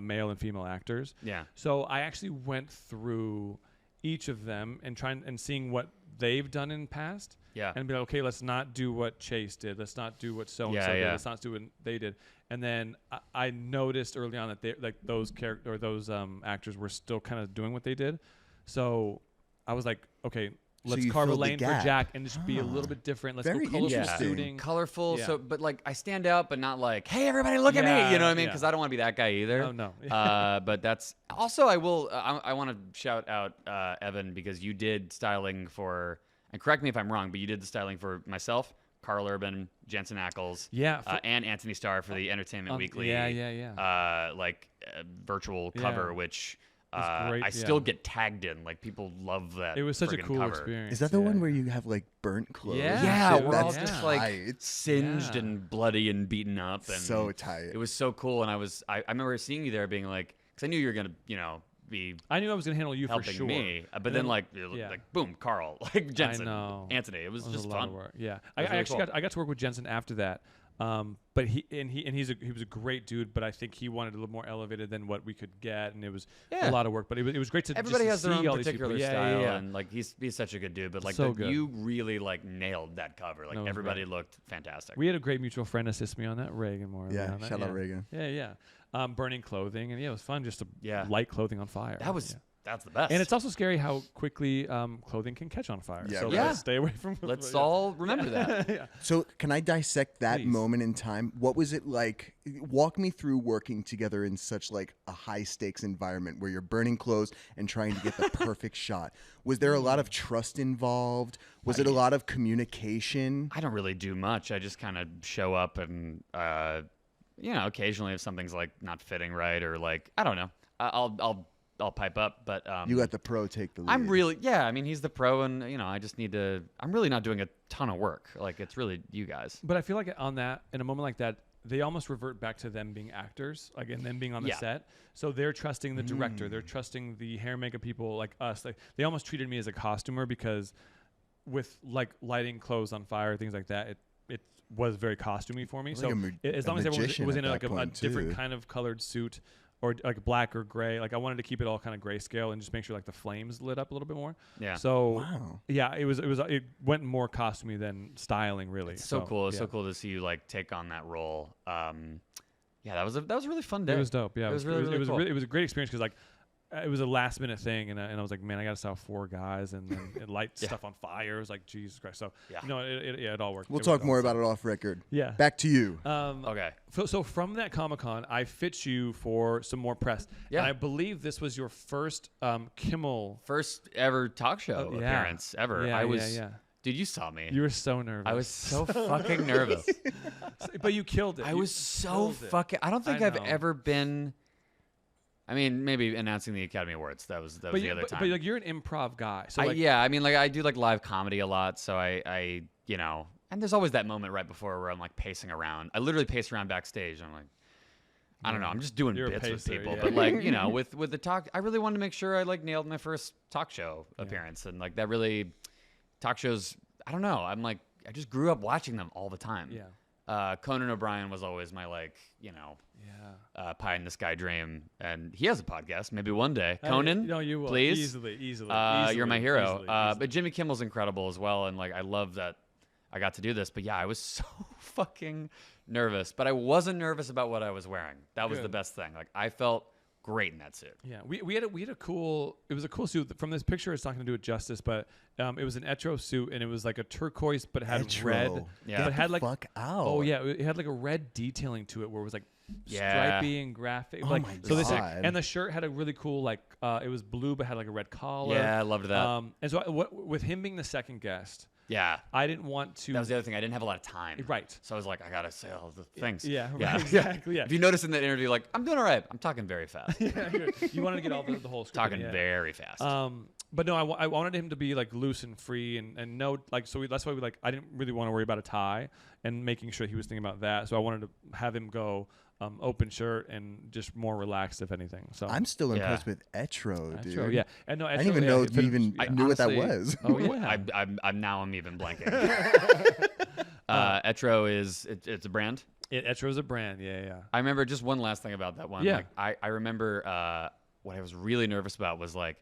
male and female actors. Yeah. So I actually went through each of them and seeing what they've done in the past. Yeah. And be like, okay, let's not do what Chase did. Let's not do what so and so did. Let's not do what they did. And then I noticed early on that they like those actors were still kind of doing what they did. So I was like, okay, let's carve a lane for Jack and just be a little bit different. Let's go colorful suiting. Colorful. So, but like I stand out, but not like, hey, everybody look at me. You know what I mean? Because I don't want to be that guy either. Oh, no. But that's also, I want to shout out Evan, because you did styling for, and correct me if I'm wrong, but you did the styling for myself, Carl Urban, Jensen Ackles, and Anthony Starr for the Entertainment Weekly. Virtual cover, which I still get tagged in. Like, people love that. It was such a cool cover. experience. Is that the one where you have like burnt clothes? Yeah, we're all that's just like singed and bloody and beaten up. And so tight. It was so cool, and I remember seeing you there, being like, because I knew you were gonna, be. I knew I was gonna handle you helping for sure. me, but then like boom, Carl, like Jensen, Anthony. It was just fun. Yeah, I actually got to work with Jensen after that. But he was a great dude, but I think he wanted a little more elevated than what we could get, and it was a lot of work. But it was great to everybody just has see their own all particular these style, and like he's such a good dude. But like so you really like nailed that cover. Like everybody looked fantastic. We had a great mutual friend assist me on that, Reagan Moore. Yeah, shout out Reagan. Yeah. Burning clothing, and it was fun just to light clothing on fire. That's the best. And it's also scary how quickly clothing can catch on fire. Yeah, so stay away from. Let's all remember that. So can I dissect that moment in time? What was it like? Walk me through working together in such like a high stakes environment where you're burning clothes and trying to get the perfect shot. Was there a lot of trust involved? Was it a lot of communication? I don't really do much. I just kind of show up and occasionally if something's like not fitting right, or like, I don't know, I'll pipe up, but you let the pro take the lead. I'm really I mean, he's the pro, and I just need to. I'm really not doing a ton of work. Like, it's really you guys. But I feel like on that, in a moment like that, they almost revert back to them being actors, like, and them being on the set. So they're trusting the director, they're trusting the hair and makeup people, like us. Like, they almost treated me as a costumer, because with like lighting clothes on fire, things like that, it was very costumey for me. So as long as everyone was in like a different kind of colored suit, or like black or gray, like I wanted to keep it all kind of grayscale and just make sure like the flames lit up a little bit more. Yeah. So it went more costumey than styling, really. It's so cool. It's so cool to see you like take on that role. That was a really fun day. It was dope. Yeah, it was really cool. It was a great experience, because like it was a last minute thing, and I was like, man, I got to style 4 guys and light stuff on fire. It was like, Jesus Christ. So it all worked. We'll talk more about it off record. Yeah. Back to you. Okay. So from that Comic-Con, I fit you for some more press. Yeah. And I believe this was your first Kimmel. First ever talk show appearance ever. Yeah. Dude, you saw me. You were so nervous. I was so fucking nervous. But you killed it. I was so fucking. I don't think I've ever been. I mean, maybe announcing the Academy Awards. That was the other time. But like, you're an improv guy. So I mean, like, I do like live comedy a lot. So I and there's always that moment right before where I'm like pacing around. I literally pace around backstage. And I'm like, I don't know. I'm just doing bits with people. But like, with the talk, I really wanted to make sure I like nailed my first talk show appearance. And like that really, talk shows, I don't know. I'm like, I just grew up watching them all the time. Yeah. Conan O'Brien was always my like, pie in the sky dream, and he has a podcast. Maybe one day, Conan. No, you will. Please, easily. You're my hero. But Jimmy Kimmel's incredible as well, and like I love that I got to do this. But yeah, I was so fucking nervous, but I wasn't nervous about what I was wearing. That was the best thing. Like, I felt great in that suit. Yeah, we had a cool. It was a cool suit. From this picture, it's not going to do it justice, but it was an Etro suit, and it was like a turquoise, but it had red. Yeah, but it had like out. It had like a red detailing to it, where it was like stripy and graphic. Like, my so God. and the shirt had a really cool like it was blue, but had like a red collar. Yeah, I loved that. And so with him being the second guest. Yeah. I didn't want to. That was the other thing. I didn't have a lot of time. Right. So I was like, I got to say all the things. Yeah. Exactly. Yeah. If you notice in that interview, like, I'm doing all right. I'm talking very fast. You wanted to get all the whole script. Talking very fast. But no, I wanted him to be like loose and free and no, like, so that's why I didn't really want to worry about a tie and making sure he was thinking about that. So I wanted to have him go open shirt and just more relaxed, if anything. So I'm still impressed with Etro, dude. Yeah, and no, Etro, I didn't even know you even knew what that was. Oh yeah, I'm even blanking. Etro is it's a brand. Etro is a brand. Yeah. I remember just one last thing about that one. Yeah. Like, I remember what I was really nervous about was like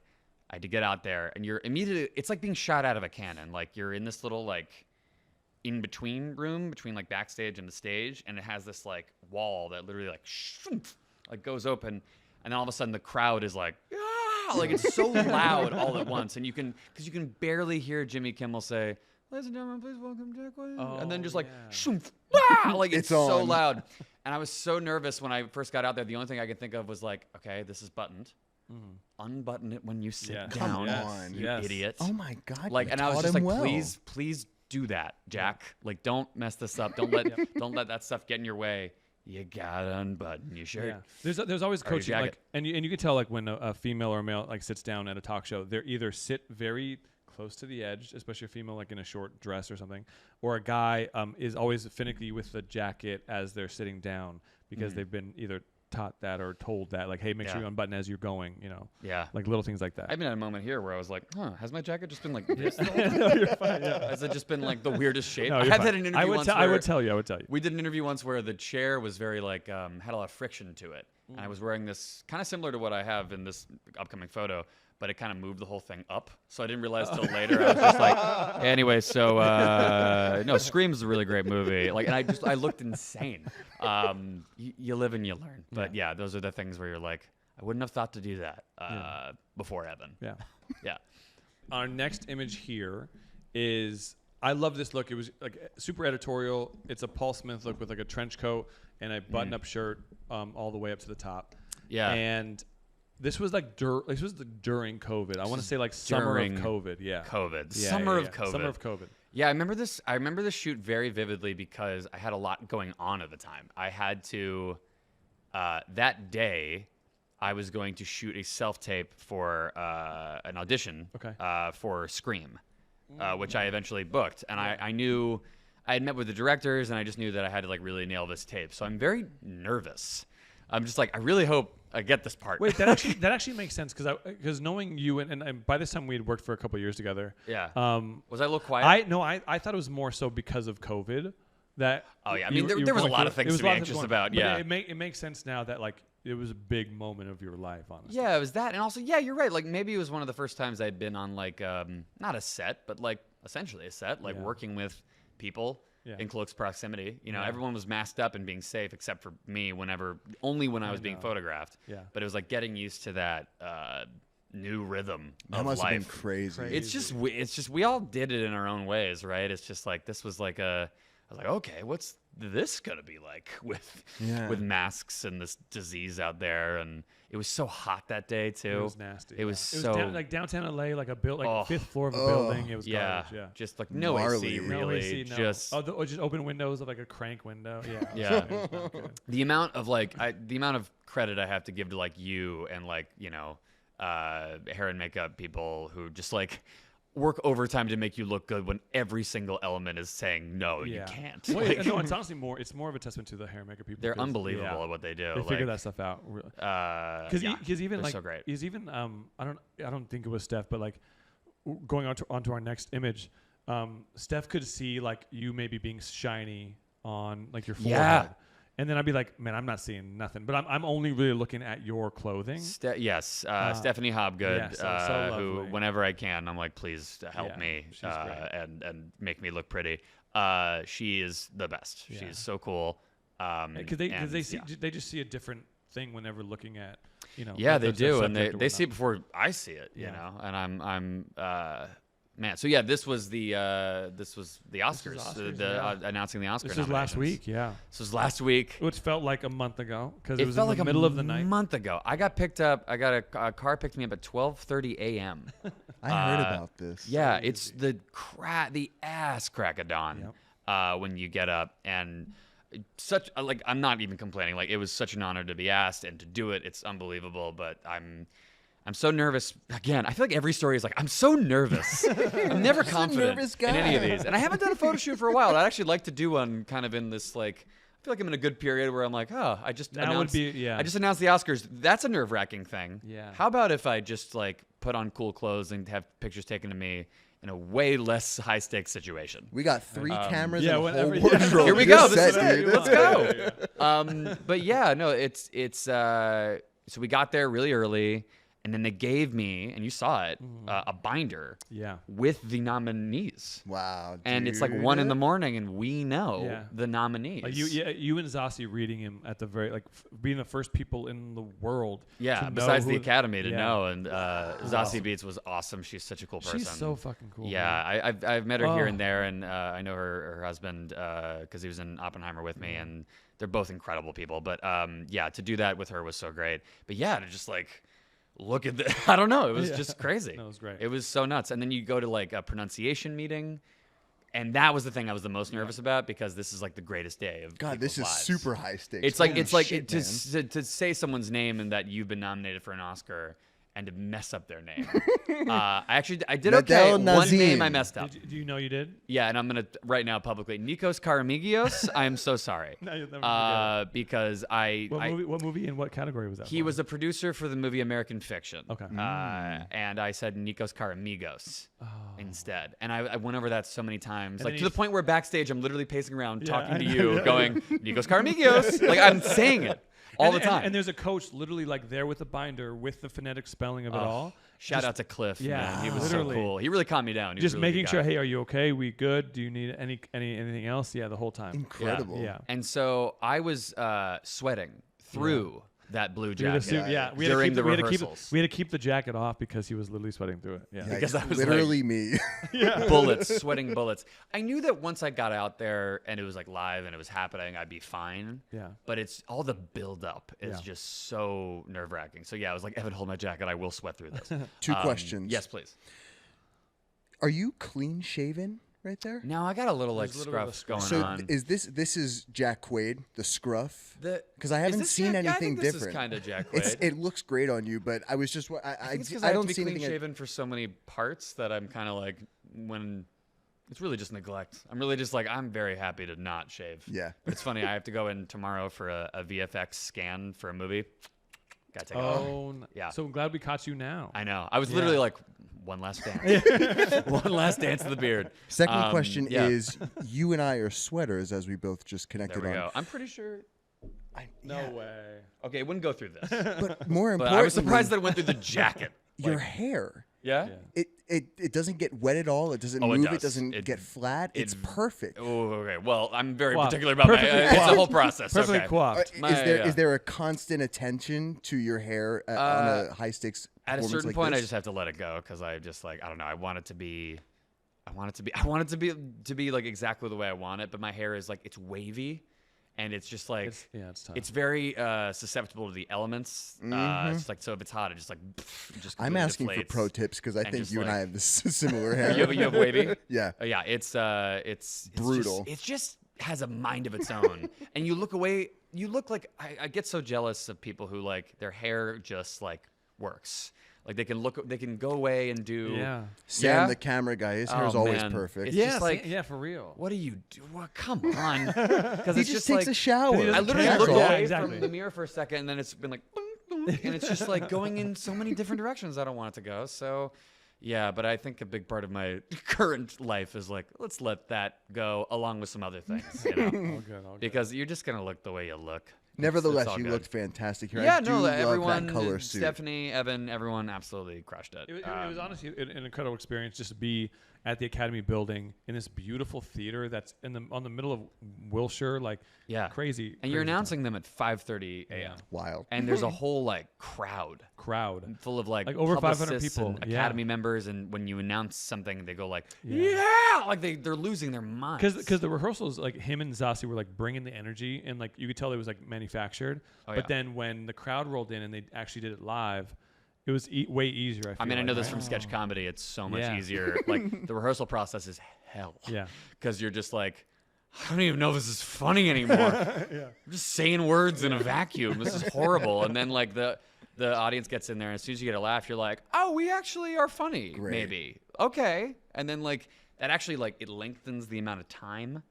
I had to get out there, and you're immediately, it's like being shot out of a cannon. Like you're in this little like in between room between like backstage and the stage, and it has this like wall that literally like goes open, and then all of a sudden the crowd is like, ah! Like it's so loud all at once, and you can barely hear Jimmy Kimmel say, "Ladies and gentlemen, please welcome Jack Quaid," and then just like, like it's so loud. And I was so nervous when I first got out there. The only thing I could think of was like, okay, this is buttoned. Unbutton it when you sit down, you idiot. Oh my God! Like, and I was just like, please do that, Jack. Like, don't mess this up. Don't let that stuff get in your way. You gotta unbutton your shirt. Yeah. There's always coaching, like, and you can tell like when a female or a male like sits down at a talk show, they're either sit very close to the edge, especially a female like in a short dress or something, or a guy is always finicky with the jacket as they're sitting down because they've been either taught that or told that, like, hey, make sure you unbutton as you're going, you know. Yeah. Like little things like that. I've been at a moment here where I was like, has my jacket just been like this? No, you're fine. Has it just been like the weirdest shape? No, I had that in an interview once. I would tell you. We did an interview once where the chair was very like, had a lot of friction to it. And I was wearing this kind of similar to what I have in this upcoming photo, but it kind of moved the whole thing up. So I didn't realize till later. I was just like, anyway, so no, Scream's a really great movie. Like, and I looked insane. You live and you learn. But yeah, those are the things where you're like, I wouldn't have thought to do that before Evan. Yeah. Yeah. Our next image here is, I love this look. It was like super editorial. It's a Paul Smith look with like a trench coat and a button-up shirt all the way up to the top. Yeah. And this was like during COVID. I want to say like summer of COVID. Yeah. COVID. Summer of COVID. Summer of COVID. Yeah, I remember this. I remember this shoot very vividly because I had a lot going on at the time. I had to that day I was going to shoot a self-tape for an audition for Scream, which I eventually booked. And I knew I had met with the directors, and I just knew that I had to like really nail this tape. So I'm very nervous. I'm just like, I really hope I get this part. Wait, that actually makes sense because knowing you and by this time we had worked for a couple of years together. Yeah. Was I a little quiet? I thought it was more so because of COVID. That I mean there was a lot of things to be anxious about. Yeah. It makes sense now that like it was a big moment of your life, honestly. Yeah, it was that, and also you're right. Like maybe it was one of the first times I'd been on like not a set, but like essentially a set, like working with people. In close proximity, you know, everyone was masked up and being safe except for me only when I was being photographed. Yeah. But it was like getting used to that new rhythm of life. That must have been crazy. It's just we all did it in our own ways, right? It's just like this was like I was like, okay, what's this gonna be like with masks and this disease out there? And it was so hot that day too. It was nasty. It was so like downtown LA, like a fifth floor of a building. It was garbage. Yeah, just like no AC, really. No AC, no. Just open windows of like a crank window. Yeah. The amount of credit I have to give to like you and like hair and makeup people who just like work overtime to make you look good when every single element is saying no, you can't. Well, no, it's honestly more of a testament to the hair and makeup people. They're unbelievable at what they do. They figure that stuff out. Because even like so great. He's even I don't think it was Steph, but like going onto our next image, Steph could see like you maybe being shiny on like your forehead. Yeah. And then I'd be like, man, I'm not seeing nothing. But I'm only really looking at your clothing. Stephanie Hobgood, so who whenever I can, I'm like, please help me and make me look pretty. She is the best. Yeah. She's so cool. Because they just see a different thing whenever looking at, Yeah, they do, and they see it before I see it, you know. And I'm man, so this was the Oscars, announcing the Oscars. This was last week, This was last week. Which felt like a month ago because it was in the middle of the night. A month ago, I got picked up. I got a car picked me up at 12:30 a.m. I heard about this. Yeah, it's the ass crack of dawn when you get up, and such like I'm not even complaining. Like it was such an honor to be asked and to do it. It's unbelievable, but I'm so nervous. Again, I feel like every story is like, I'm so nervous. I'm never confident in any of these. And I haven't done a photo shoot for a while. I'd actually like to do one kind of in this, like, I feel like I'm in a good period where I'm like, I just announced the Oscars. That's a nerve-wracking thing. Yeah. How about if I just, like, put on cool clothes and have pictures taken of me in a way less high-stakes situation? We got 3 cameras and a whole wardrobe. Here we go. This is it. Let's go. But, no, it's so we got there really early. And then they gave me, and you saw it, a binder with the nominees. Wow. Dude. And it's like 1 a.m, and we know the nominees. Like you and Zossi reading him at the very, like, being the first people in the world. Yeah, besides the Academy to know. And Zossi Beetz was awesome. She's such a cool person. She's so fucking cool. Yeah, I've met her here and there, and I know her husband because he was in Oppenheimer with me, and they're both incredible people. But to do that with her was so great. But yeah, to just like... Look at this. I don't know. It was just crazy. That was great. It was so nuts. And then you go to like a pronunciation meeting. And that was the thing I was the most nervous about because this is like the greatest day of God, this is lives. super high stakes. It's like to say someone's name and that you've been nominated for an Oscar and to mess up their name. I did okay. One name I messed up. Do you know you did? Yeah, and I'm gonna right now publicly Nikos Karamigios. I'm so sorry. No, you'll never forget. Because what movie and what category was that? He was a producer for the movie American Fiction. Okay. And I said Nikos Karamigos instead, and I went over that so many times, like to the point where backstage I'm literally pacing around talking to you, going Nikos Karamigos, like I'm saying it. All the time. And there's a coach literally like there with a binder with the phonetic spelling of it all. Shout out to Cliff. Yeah, man. He was literally. so cool. He really calmed me down. Just really making sure, hey, are you okay? We good? Do you need anything else? Yeah, the whole time. Incredible. Yeah. And so I was sweating through that blue jacket during the rehearsals. We had to keep the jacket off because he was literally sweating through it. Yeah, because I was literally like, me. Bullets, sweating bullets. I knew that once I got out there and it was like live and it was happening, I'd be fine. Yeah. But it's all the build up is just so nerve wracking. So yeah, I was like, Evan, hold my jacket. I will sweat through this. 2 questions. Yes, please. Are you clean shaven? Right there? No, I got a little like scruff going on. So is this is Jack Quaid, the scruff? Because I haven't seen anything different. This is kind of Jack Quaid. It looks great on you, but I was just I don't see anything shaven for so many parts that I'm kind of like when it's really just neglect. I'm really just like I'm very happy to not shave. Yeah. But it's funny. I have to go in tomorrow for a VFX scan for a movie. Gotta take it off. Yeah. So I'm glad we caught you now. I know. I was literally like, one last dance. One last dance of the beard. Second question is, you and I are sweaters as we both just connected there we on. go. I'm pretty sure. No way. Okay, it wouldn't go through this. But more importantly, I was surprised that it went through the jacket. Your hair. Yeah? It doesn't get wet at all. It doesn't move. It doesn't get flat. It's perfect. Oh, okay. Well, I'm very particular about my it's a whole process. Perfectly coiffed. Is there a constant attention to your hair on a high stakes? At a certain point, I just have to let it go because I just like I don't know. I want it to be like exactly the way I want it. But my hair is like it's wavy. And it's just like it's tough. It's very susceptible to the elements. It's like so if it's hot, it just like I'm asking deflates. for pro tips because I think you and I have this similar hair. You have wavy. Yeah. Yeah. It's brutal. It just has a mind of its own. And you look away. You look like I get so jealous of people who like their hair just like works. Like they can go away and do. Sam, the camera guy, his hair's always perfect. It's just like for real. What do you do? Well, come on, because he just takes a shower. I literally look away from the mirror for a second, and then it's been like, and it's just like going in so many different directions I don't want it to go. So, yeah, but I think a big part of my current life is like, let's let that go along with some other things, you know? All good. Because you're just gonna look the way you look. Nevertheless, you looked fantastic here. Yeah, I do love everyone, that color suit. Stephanie, Evan, everyone absolutely crushed it. It was honestly an incredible experience just to be at the Academy building in this beautiful theater that's on the middle of Wilshire, like crazy. And you're announcing them at 5:30 a.m. Wild. And there's a whole like crowd full of like over 500 people, and Academy members. And when you announce something, they go like, like they're losing their minds. Because the rehearsals, like him and Zossi were like bringing the energy, and like you could tell it was like manufactured. But then when the crowd rolled in and they actually did it live, it was way easier. I know this from sketch comedy. It's so much easier. Like the rehearsal process is hell. Yeah. Because you're just like, I don't even know if this is funny anymore. I'm just saying words in a vacuum. This is horrible. And then like the audience gets in there, and as soon as you get a laugh, you're like, oh, we actually are funny. Great. Maybe. Okay. And then like that actually like it lengthens the amount of time.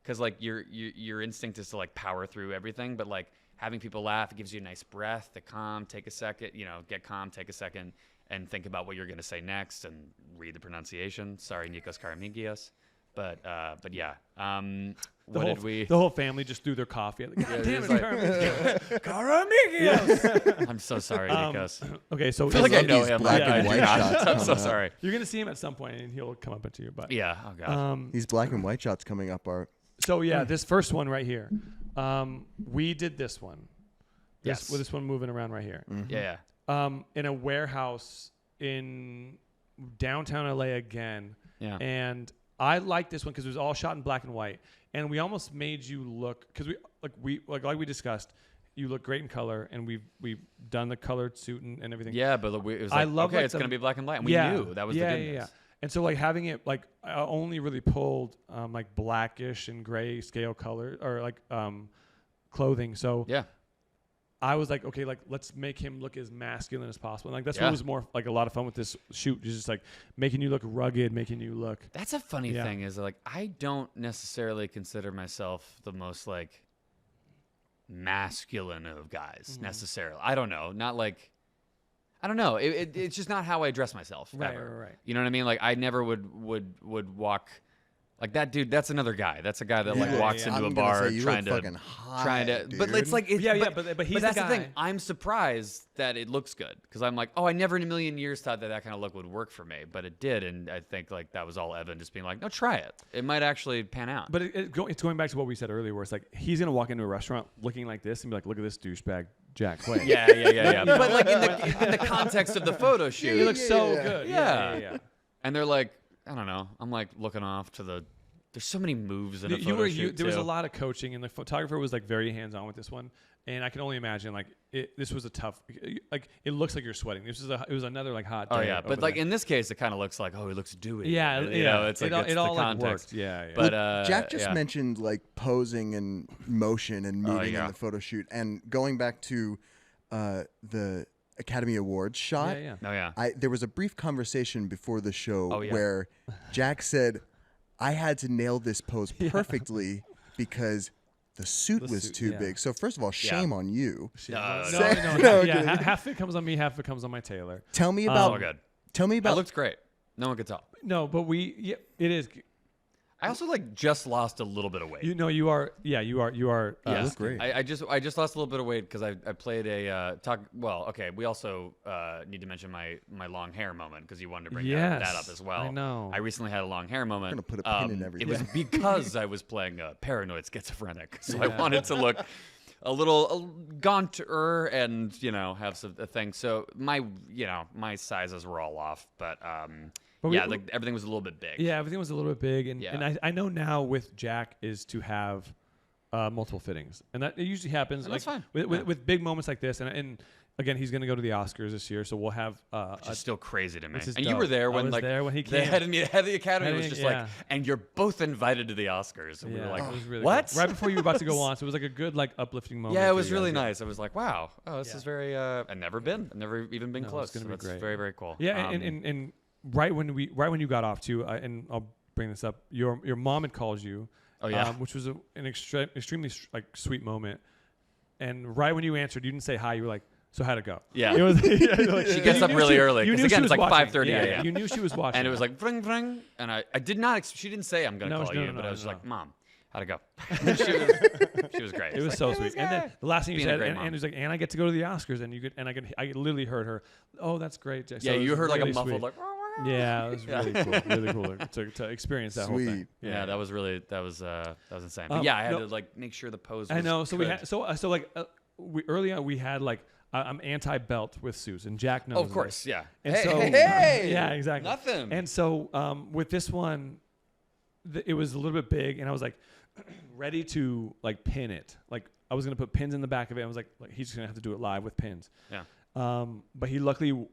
Because like your instinct is to like power through everything, but like having people laugh, it gives you a nice breath to calm, take a second, get calm, take a second, and think about what you're going to say next and read the pronunciation. Sorry, Nikos Karamigios. But yeah. The whole family just threw their coffee at the God damn it, Caramigos. I'm so sorry, Nikos. Okay, so I feel like I know him. Black and white shots. I'm so sorry. You're gonna see him at some point, and he'll come up to you. But yeah, oh god. These black and white shots coming up are. So yeah, this first one right here, we did this one. Yes. With this one moving around right here. Mm-hmm. Yeah. In a warehouse in downtown LA again. Yeah. And I like this one because it was all shot in black and white, and we almost made you look because like we discussed, you look great in color, and we've done the colored suit and everything. Yeah, but it was like, I love okay, it's gonna be black and white, and we knew that was the goodness. Yeah. And so like having it like I only really pulled like blackish and gray scale color or like clothing. So yeah. I was like, okay, like let's make him look as masculine as possible. And like that's what was more like a lot of fun with this shoot, just like making you look rugged, making you look. That's a funny thing is like I don't necessarily consider myself the most like masculine of guys necessarily. I don't know, not like I don't know. It's just not how I dress myself. Right. You know what I mean? Like I never would walk. Like that dude, that's another guy. That's a guy that like walks into a bar trying to. Dude. But it's like, but he's that's the guy. thing. I'm surprised that it looks good because I'm like, oh, I never in a million years thought that kind of look would work for me, but it did, and I think like that was all Evan just being like, no, try it. It might actually pan out. But it's going back to what we said earlier, where it's like he's gonna walk into a restaurant looking like this and be like, look at this douchebag Jack Quaid. Yeah. But like in the context of the photo shoot, he looks so good. Yeah. And they're like, I don't know. I'm like looking off to the. There's so many moves in a photo shoot. There was a lot of coaching, and the photographer was like very hands on with this one. And I can only imagine like this was a tough. Like it looks like you're sweating. It was another like hot day. Oh yeah, but like in this case, it kind of looks like he looks dewy. Yeah, you know, it's like it's all the context. Like yeah. But Jack just mentioned like posing and motion and moving in the photo shoot, and going back to the Academy Awards shot. Yeah. Oh yeah. There was a brief conversation before the show where Jack said, I had to nail this pose perfectly because the suit was too big. So first of all, shame on you. No. Half it comes on me, half it comes on my tailor. Tell me about. Tell me about. It looks great. No one could tell. No, but it is. I also like just lost a little bit of weight. You are. Yeah, you are. You look great. I just lost a little bit of weight because I played a talk. Well, okay. We also need to mention my long hair moment because you wanted to bring that up as well. I know. I recently had a long hair moment. I'm gonna put a pin in everything. It was because I was playing paranoid schizophrenic, so I wanted to look a little gaunter and have a thing. So my sizes were all off, but. Like everything was a little bit big. Yeah, everything was a little bit big, and I know now with Jack is to have multiple fittings, and that it usually happens. And that's fine with big moments like this, and again, he's going to go to the Oscars this year, so we'll have. Which is still crazy to me. And dope. you were there when he came. The head of the Academy was just like, and you're both invited to the Oscars, and we were like, it was really what? Cool. Right before you were about to go on, so it was like a good uplifting moment. Yeah, it was really nice. I was like, wow, this is very. I've never even been close. It's going to be great. Very very cool. Yeah, and right when you got off too, and I'll bring this up. Your mom had called you. Oh yeah, which was an extremely sweet moment. And right when you answered, you didn't say hi. You were like, "So how'd it go?" Yeah, it was, she gets up really early. Because again, it's like 5:30 a.m. You knew she was watching, and it was like vring vring. And I did not. She didn't say I'm gonna call you, but I was like, "Mom, how'd it go?" she was great. It was so sweet. And then the last thing you said, and he was like, "And I get to go to the Oscars," and I literally heard her. Oh, that's great. So yeah, you heard really like a muffled like. Yeah, it was really cool. Really cool to experience that whole thing. Yeah, that was insane. But I had to make sure the pose was I know. So good. Early on we had I'm anti-belt with suits, and Jack knows. Oh, of course, this. Yeah. And yeah, exactly. Nothing. And so with this one, it was a little bit big, and I was ready to pin it. I was gonna put pins in the back of it. I was like he's just gonna have to do it live with pins. Yeah. But he luckily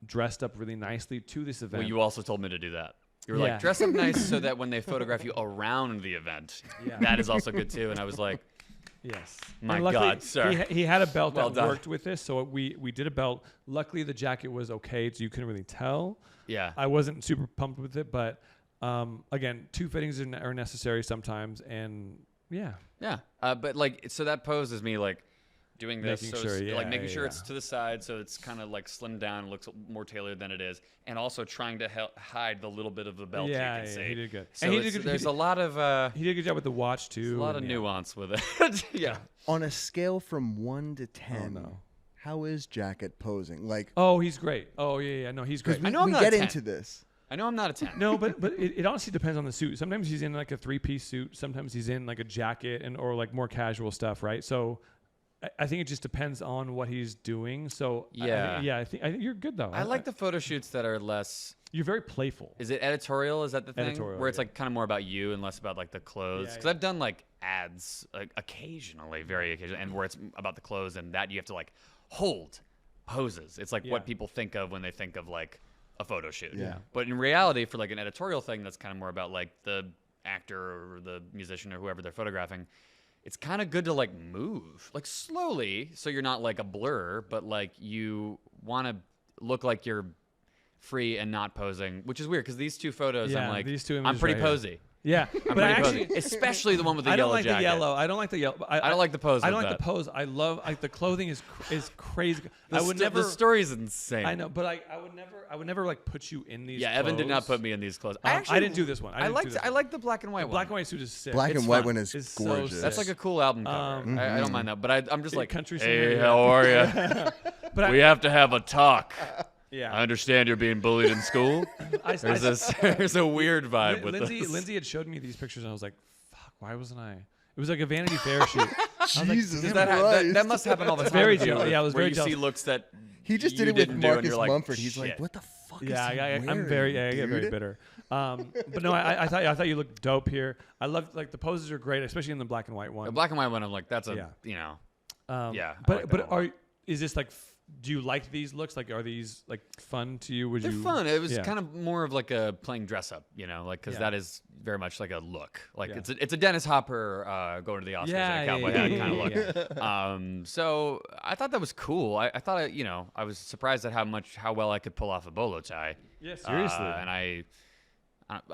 dressed up really nicely to this event. Well, you also told me to do that. You were like, dress up nice so that when they photograph you around the event, that is also good too. And I was like, yes. My God, sir. He had a belt that worked with this, so we did a belt. Luckily, the jacket was okay, so you couldn't really tell. Yeah. I wasn't super pumped with it, but again, two fittings are necessary sometimes, and yeah. Yeah. But so that pose is me doing this, making so sure, it's, making sure yeah. it's to the side, so it's kind of like slimmed down, and looks more tailored than it is, and also trying to hide the little bit of the belt you can see. He did good. So And he did good. there's a lot of He did a good job with the watch too. a lot of nuance with it. Yeah. On a scale from 1 to 10, no. how is Jack at posing? Like, Oh, he's great. Oh yeah. No, he's great. I know I'm we not a get 10. into this. I know I'm not a 10. No, but it honestly depends on the suit. Sometimes he's in like a 3-piece suit. Sometimes he's in like a jacket or like more casual stuff, right? So I think it just depends on what he's doing. So Yeah. I think you're good though. I like the photo shoots that are less. You're very playful. Is it editorial? Is that the thing? Editorial, Where it's yeah. like kind of more about you and less about like the clothes. Yeah, Because yeah. I've done like ads occasionally, very occasionally, and where it's about the clothes and that you have to like hold poses. It's like Yeah. what people think of when they think of like a photo shoot. Yeah. But in reality, for like an editorial thing, that's kind of more about like the actor or the musician or whoever they're photographing. It's kind of good to like move like slowly, so you're not like a blur, but like you want to look like you're free and not posing, which is weird because these two photos, Yeah, I'm like, these two I'm images pretty right here. posy. Yeah, I'm but pretty actually, posy, especially the one with the I yellow don't like jacket. the yellow. I don't like the yellow. I don't like the pose. I don't with like that. the pose. I love like the clothing is crazy. The I would never. The story's insane. I know, but I would never like put you in these. Yeah, Evan did not clothes. put me in these clothes. I didn't do this one. I like the black and white The one. black and white suit is sick. Black It's and white fun. one is It's so gorgeous. sick. That's like a cool album cover. I don't mind that, but I'm just like, country hey, singer, how are you? But We have to have a talk. yeah. I understand you're being bullied in school. There's a weird vibe with this. Lindsay had showed me these pictures, and I was like, "Fuck, why wasn't I?" It was like a Vanity Fair shoot. Jesus Does Christ. that must happen all the time. very with you, jealous. Yeah, I was where very you jealous. see looks that He just you did it with didn't do, and Marcus you're like, Mumford. He's shit. like, what the fuck is Yeah, he I'm wearing, very, I get very dude? bitter. But no, I thought you looked dope here. I love like the poses are great, especially in the black and white one. The black and white one, I'm like, that's a, Yeah. you know, Yeah, I like that but one a lot. is this like? Do you like these looks? Like, are these like fun to you? They're fun. It was Yeah. kind of more of like a playing dress up, you know, like because Yeah. that is very much like a look. Like Yeah. it's a Dennis Hopper going to the Oscars in a cowboy hat kind of look. So I thought that was cool. I thought I was surprised at how well I could pull off a bolo tie. Yeah, seriously. And I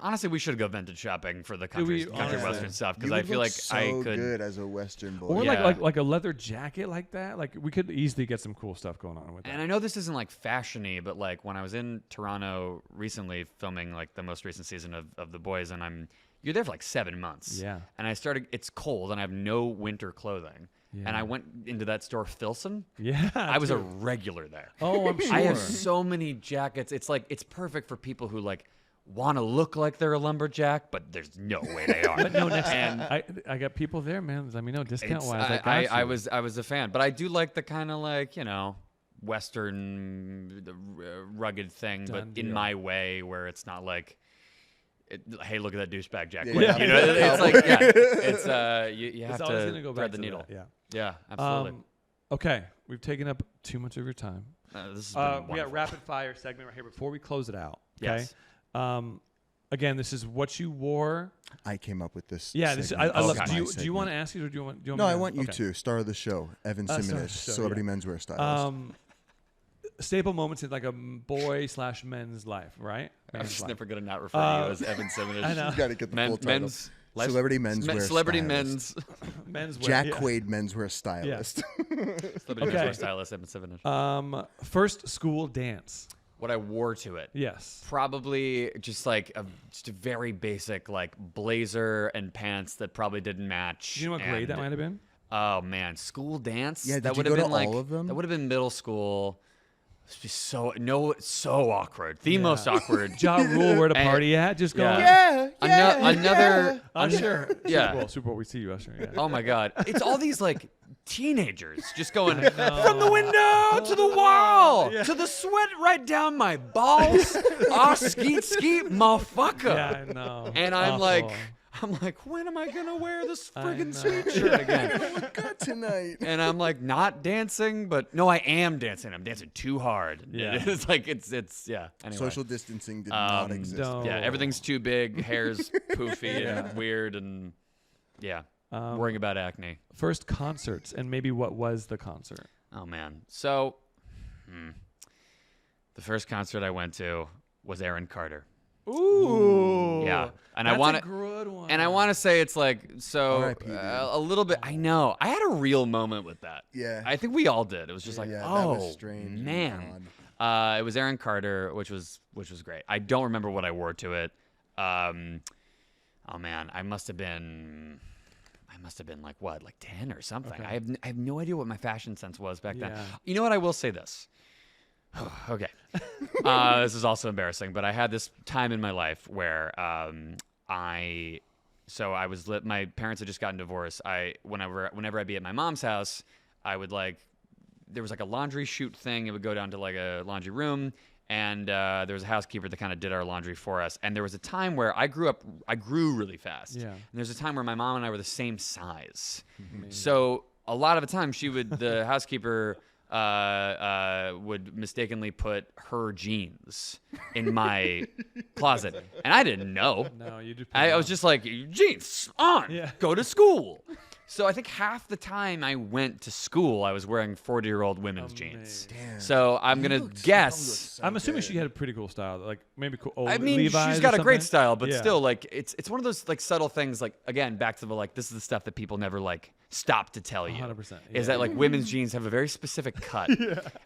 honestly, we should go vintage shopping for the we country honestly- western stuff You because I would feel look like so I could. good as a Western boy. Or Yeah. like a leather jacket like that. Like we could easily get some cool stuff going on with that. And I know this isn't like fashion-y, but like when I was in Toronto recently filming like the most recent season of The Boys, and you're there for like 7 months. Yeah. And it's cold and I have no winter clothing. Yeah. And I went into that store, Filson. Yeah, I was a dude. regular there. Oh, I'm sure. I have so many jackets. It's like it's perfect for people who like want to look like they're a lumberjack, but there's no way they are. But no, next and I got people there, man. Let me know discount wise. I was a fan, but I do like the kind of like Western rugged thing, Done but in deal. my way, where it's not like, hey, look at that douchebag Jack Yeah. Quaid. Yeah. You know, it's like you have It's always to gonna go thread back the to needle. that, Yeah. Yeah, absolutely. Okay, we've taken up too much of your time. This has been We got wonderful. rapid fire segment right here before we close it out. Okay. Yes. Again, this is what you wore. I came up with this. Yeah, this segment. I love. Okay. Do you segment. want to ask it or do you want? No, me I to- want you okay. to star of the show, Evan star of the Simonitsch, show, celebrity yeah. menswear stylist. Staple moments in like a boy/men's life, right? I'm Man's just life. never gonna not refer to you as Evan Simonitsch. I know. You got to get the full title. Men's life- Celebrity menswear Celebrity stylist. men's Men's Jack wear, Quaid menswear stylist. celebrity Okay. menswear stylist Evan Simonitsch. Yeah. First school dance. What I wore to it. Yes. Probably just like just a very basic like blazer and pants that probably didn't match. Do you know what grade that might have been? Oh man, school dance. Yeah, that did would you have go been to like all of them? that would have been middle school. It's just so awkward. The most awkward. Ja Rule, where to And- party at? Just go. Yeah. Another. Usher. Yeah. Super Bowl. We see you, Usher. Yeah. Oh my God. It's all these like teenagers just going from the window to the wall to the sweat right down my balls. Skeet, motherfucker. Yeah, I know. And I'm Awful. like, when am I gonna wear this I friggin' know. sweet shirt again? Got tonight. And I'm like, not dancing, but no, I am dancing. I'm dancing too hard. Yeah. It's like it's yeah. Anyway. Social distancing did not exist. don't. Yeah, everything's too big. Hair's poofy and weird, and yeah, worrying about acne. First concerts, and maybe what was the concert? Oh man. So, the first concert I went to was Aaron Carter. Ooh. Yeah. And that's I want a good one. And I want to say it's like R.I.P., a little bit. I know. I had a real moment with that. Yeah. I think we all did. It was just like, that oh was strange and man. It was Aaron Carter, which was great. I don't remember what I wore to it. Oh man, I must have been like what, like 10 or something. Okay. I have no idea what my fashion sense was back then. Yeah. You know what? I will say this. Okay. This is also embarrassing, but I had this time in my life where my parents had just gotten divorced. Whenever I'd be at my mom's house, I would there was like a laundry chute thing. It would go down to like a laundry room, and there was a housekeeper that kind of did our laundry for us. And there was a time where I grew really fast. Yeah. And there's a time where my mom and I were the same size. So a lot of the time the housekeeper would mistakenly put her jeans in my closet, and I didn't know. No, you do. I was just like, jeans on, go to school. So I think half the time I went to school, I was wearing 40-year-old women's jeans. Damn. So I'm gonna guess. I'm assuming she had a pretty cool style, like maybe cool. I mean, Levi's she's got or a great something. style, but Yeah. still, like it's one of those like subtle things. Like again, back to the this is the stuff that people never like stop to tell you. 100%. Is that like women's jeans have a very specific cut?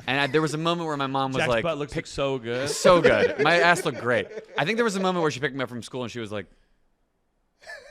And there was a moment where my mom was Jack's like, butt looks so good. so good. My ass looked great. I think there was a moment where she picked me up from school and she was like,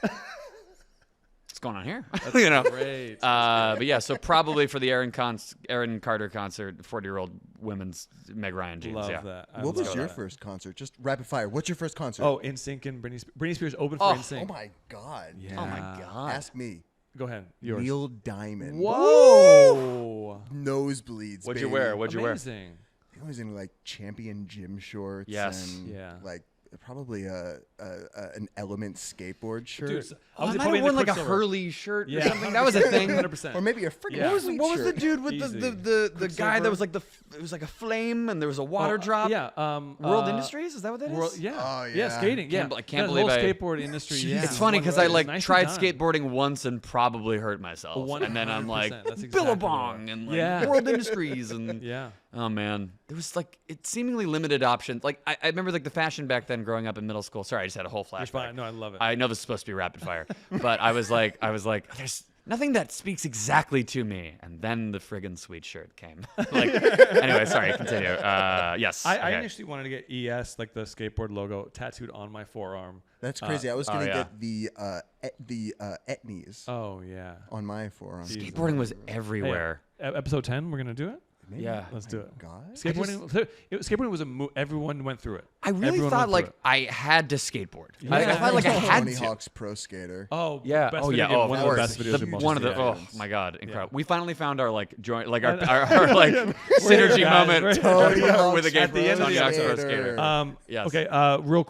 what's going on here? You know. Great. But yeah, so probably for the Aaron Carter concert, 40-year-old women's Meg Ryan jeans. Love yeah. that. What was your first concert? Just rapid fire. What's your first concert? Oh, NSYNC and Britney Spears opened for NSYNC. Oh my God. Yeah. Oh my god. Ask me. Go ahead. Yours. Neil Diamond. Whoa. Nosebleeds. What'd you wear? What'd you wear? Amazing. I was in like champion gym shorts. Yes. And Yeah. like probably an Element skateboard shirt. Dude, I might probably have in the worn like a Quicksilver. Hurley shirt or Yeah, something. That was a thing. 100%. Or maybe a freaking Yeah. What was the shirt. dude with Easy. the guy that Quicksilver? was like it was like a flame and there was a water drop? Yeah. World Industries? Is that what that is? World, yeah. Oh, Yeah, yeah. skating. Yeah. I can't The believe whole I- skateboard industry. Yeah. It's funny because I like Nicely tried done. skateboarding once and probably hurt myself, and then I'm like 100%. That's exactly Billabong right. and like Yeah. World Industries and Yeah. oh man, there was like it seemingly limited options. Like I remember like the fashion back then growing up in middle school. Sorry, I just had a whole flashback. You're fine. No, I love it. I know this is supposed to be rapid fire, but I was like, there's nothing that speaks exactly to me. And then the friggin' sweet shirt came. Like, anyway, sorry, continue. Yes. I okay. initially wanted to get ES, like the skateboard logo, tattooed on my forearm. That's crazy. I was gonna yeah. get the etnies Oh yeah. on my forearm. Jesus. Skateboarding was everywhere. Episode 10, we're gonna do it. Maybe. Yeah. Let's do it. God. Skateboarding was everyone went through it. I really Everyone thought went like through I had to skateboard. Yeah. I felt like I had Tony to. Hawk's Pro Skater. it. Oh Yeah. Best Oh video yeah. game, Oh, one of of the course. best videos. The- One of the. yeah. Oh my god, incredible. Yeah. We finally found our like joint, like our like synergy guys, moment we're- Tony Hawk's with a game at the end of Tony the Hawk's Pro Skater. Skater. Yes. Okay. Real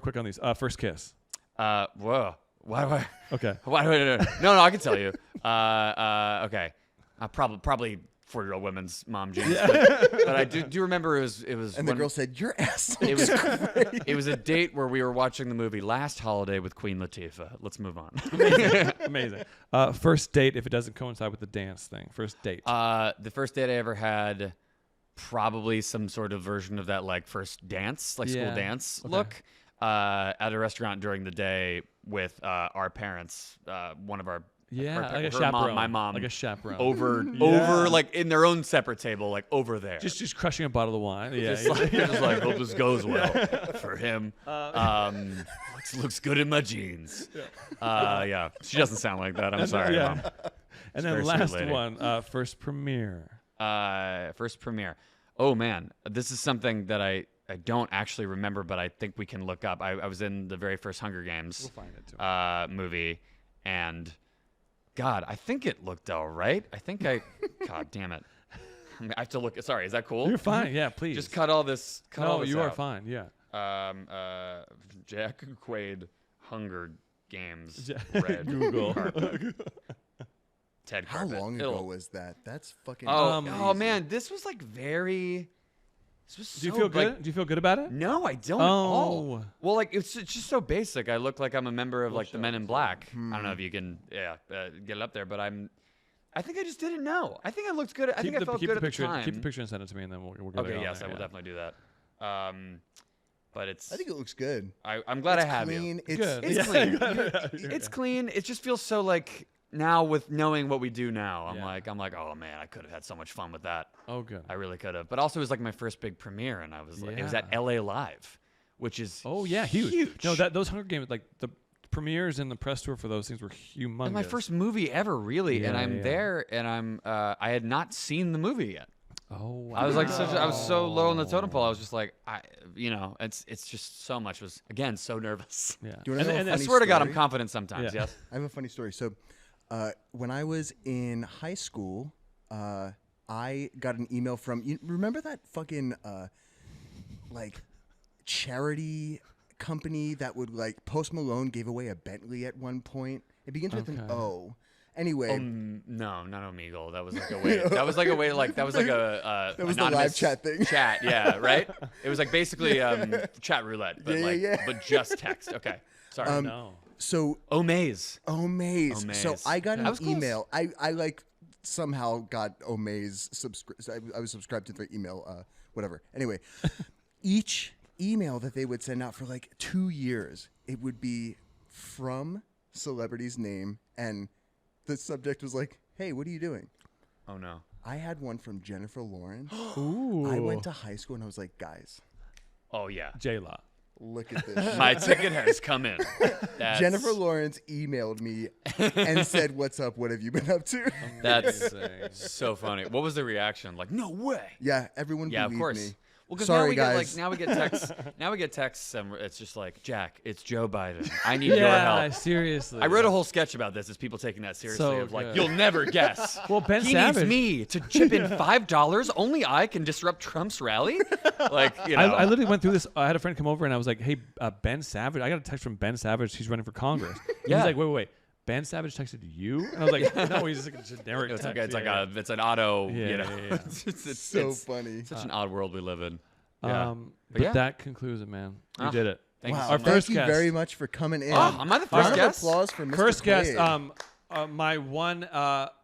quick on these. First kiss. Whoa. Why do I? Okay. Why do I? No, I can tell you. Okay. Probably 40-year-old women's mom jeans. But I do remember it was. And the girl said, "Your ass." It looks was great." it was a date where we were watching the movie Last Holiday with Queen Latifah. Let's move on. Amazing. First date if it doesn't coincide with the dance thing. First date. The first date I ever had, probably some sort of version of that like first dance, like school Yeah. dance Okay. look, at a restaurant during the day with our parents. One of our yeah, like a her chaperone. mom, my mom, Like a chaperone. over like in their own separate table, like over there. Just crushing a bottle of wine. Yeah. Just like hope this goes well for him. Looks good in my jeans. Yeah, she doesn't sound like that. I'm sorry, yeah. Mom. And Very then sweet last lady. one. First premiere. First premiere. Oh man, this is something that I don't actually remember, but I think we can look up. I was in the very first Hunger Games We'll find it too. movie, and God, I think it looked all right. God damn it. I have to look. Sorry, is that cool? You're fine. Yeah, please. Just cut all this. Cut all No, this you are out. fine. Yeah. Jack Quaid, Hunger Games, Ja- red Google. carpet. Ted How Carpet. long It'll- ago was that? That's fucking. Oh, crazy. oh man, this was like very. This was Do you so, feel like- good? Do you feel good about it? No, I don't at all. Oh. Well, like it's just so basic. I look like I'm a member of like the Men in Black. I Hmm. don't know if you can, get it up there, but I think I just didn't know. I think I looked good. I think I felt keep good the at picture. the time. Keep the picture and send it to me, and then we'll get it Okay, on yes, there, I will yeah. definitely do that. but I think it looks good. I'm glad I have clean. you. Good. It's clean. It's clean. It just feels so like now with knowing what we do now, I'm like, oh man, I could have had so much fun with that. Oh, good. I really could have. But also, it was like my first big premiere, and I was like, it was at LA Live, which is huge. No, those Hunger Games, like the premieres and the press tour for those things were humongous. And my first movie ever, really. Yeah, and I'm there, and I had not seen the movie yet. Oh, wow. I was like, I was so low on the totem pole. I was just like, it's just so much. Was again so nervous. Yeah. Do you wanna know a I funny swear to God, story? I'm confident sometimes. Yeah. Yes. I have a funny story. So, when I was in high school, I got an email from. You remember that fucking like charity company that would like Post Malone gave away a Bentley at one point. It begins with an O. Anyway, no, not Omegle. That was like a way. That was like a way. Like that was like a. That was the live chat thing. Chat, yeah, right. It was like basically chat roulette, but but just text. Okay, sorry. No. So Omaze. So I got an email. I like somehow got Omaze I was subscribed to the email. Whatever. Anyway, each email that they would send out for like 2 years, it would be from celebrity's name, and the subject was like, "Hey, what are you doing?" Oh no. I had one from Jennifer Lawrence. Ooh. I went to high school and I was like, "Guys, Oh yeah. J-Law. look at this." My ticket has come in. Jennifer Lawrence emailed me and said, "What's up? What have you been up to?" That's so funny. What was the reaction? Like, no way. Yeah, everyone believed Of course. me. Well, because Sorry, now we get texts. Now we get texts, and it's just like, Jack, it's Joe Biden. I need your help. Seriously. I wrote a whole sketch about this. As people taking that seriously, So of like, good. you'll never guess. Well, Ben he Savage. needs me to chip in $5. Only I can disrupt Trump's rally. Like, you know. I literally went through this. I had a friend come over and I was like, "Hey, Ben Savage." I got a text from Ben Savage. He's running for Congress. Yeah. He's like, "Wait. Ben Savage texted you?" And I was like, "No, he's just like a generic It's text." it's an auto. Yeah, you know, yeah. it's So funny. Such an odd world we live in. Yeah. But yeah. that concludes it, man. We Oh, did it. Thank you Wow, so Our much. first thank you guest. very much for coming in. Oh, am I the first Round of guest? applause for Mr. First guest. Quaid. My one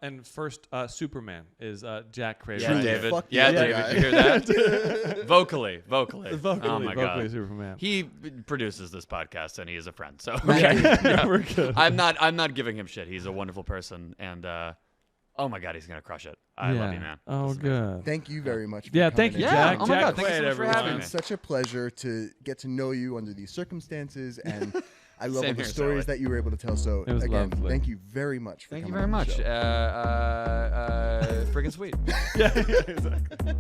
and first Superman is Jack Quaid. Yeah, right? David. Fuck Yeah, yeah, David. guy. You hear that? vocally. Oh my God. Superman. He produces this podcast and he is a friend. So We're good. I'm not giving him shit. He's a wonderful person and oh my God, he's gonna crush it. I love you, man. Oh, This is amazing. good. Thank you very much. For Yeah, coming thank you, in. Yeah, Jack. oh my Jack God, thank you so Quaid, much for everyone. having me. It's such a pleasure to get to know you under these circumstances, and I love Same all the here, stories Sally. that you were able to tell. So It was again, lovely. thank you very much for Thank you coming very on the much. show. Friggin' sweet. Yeah, exactly.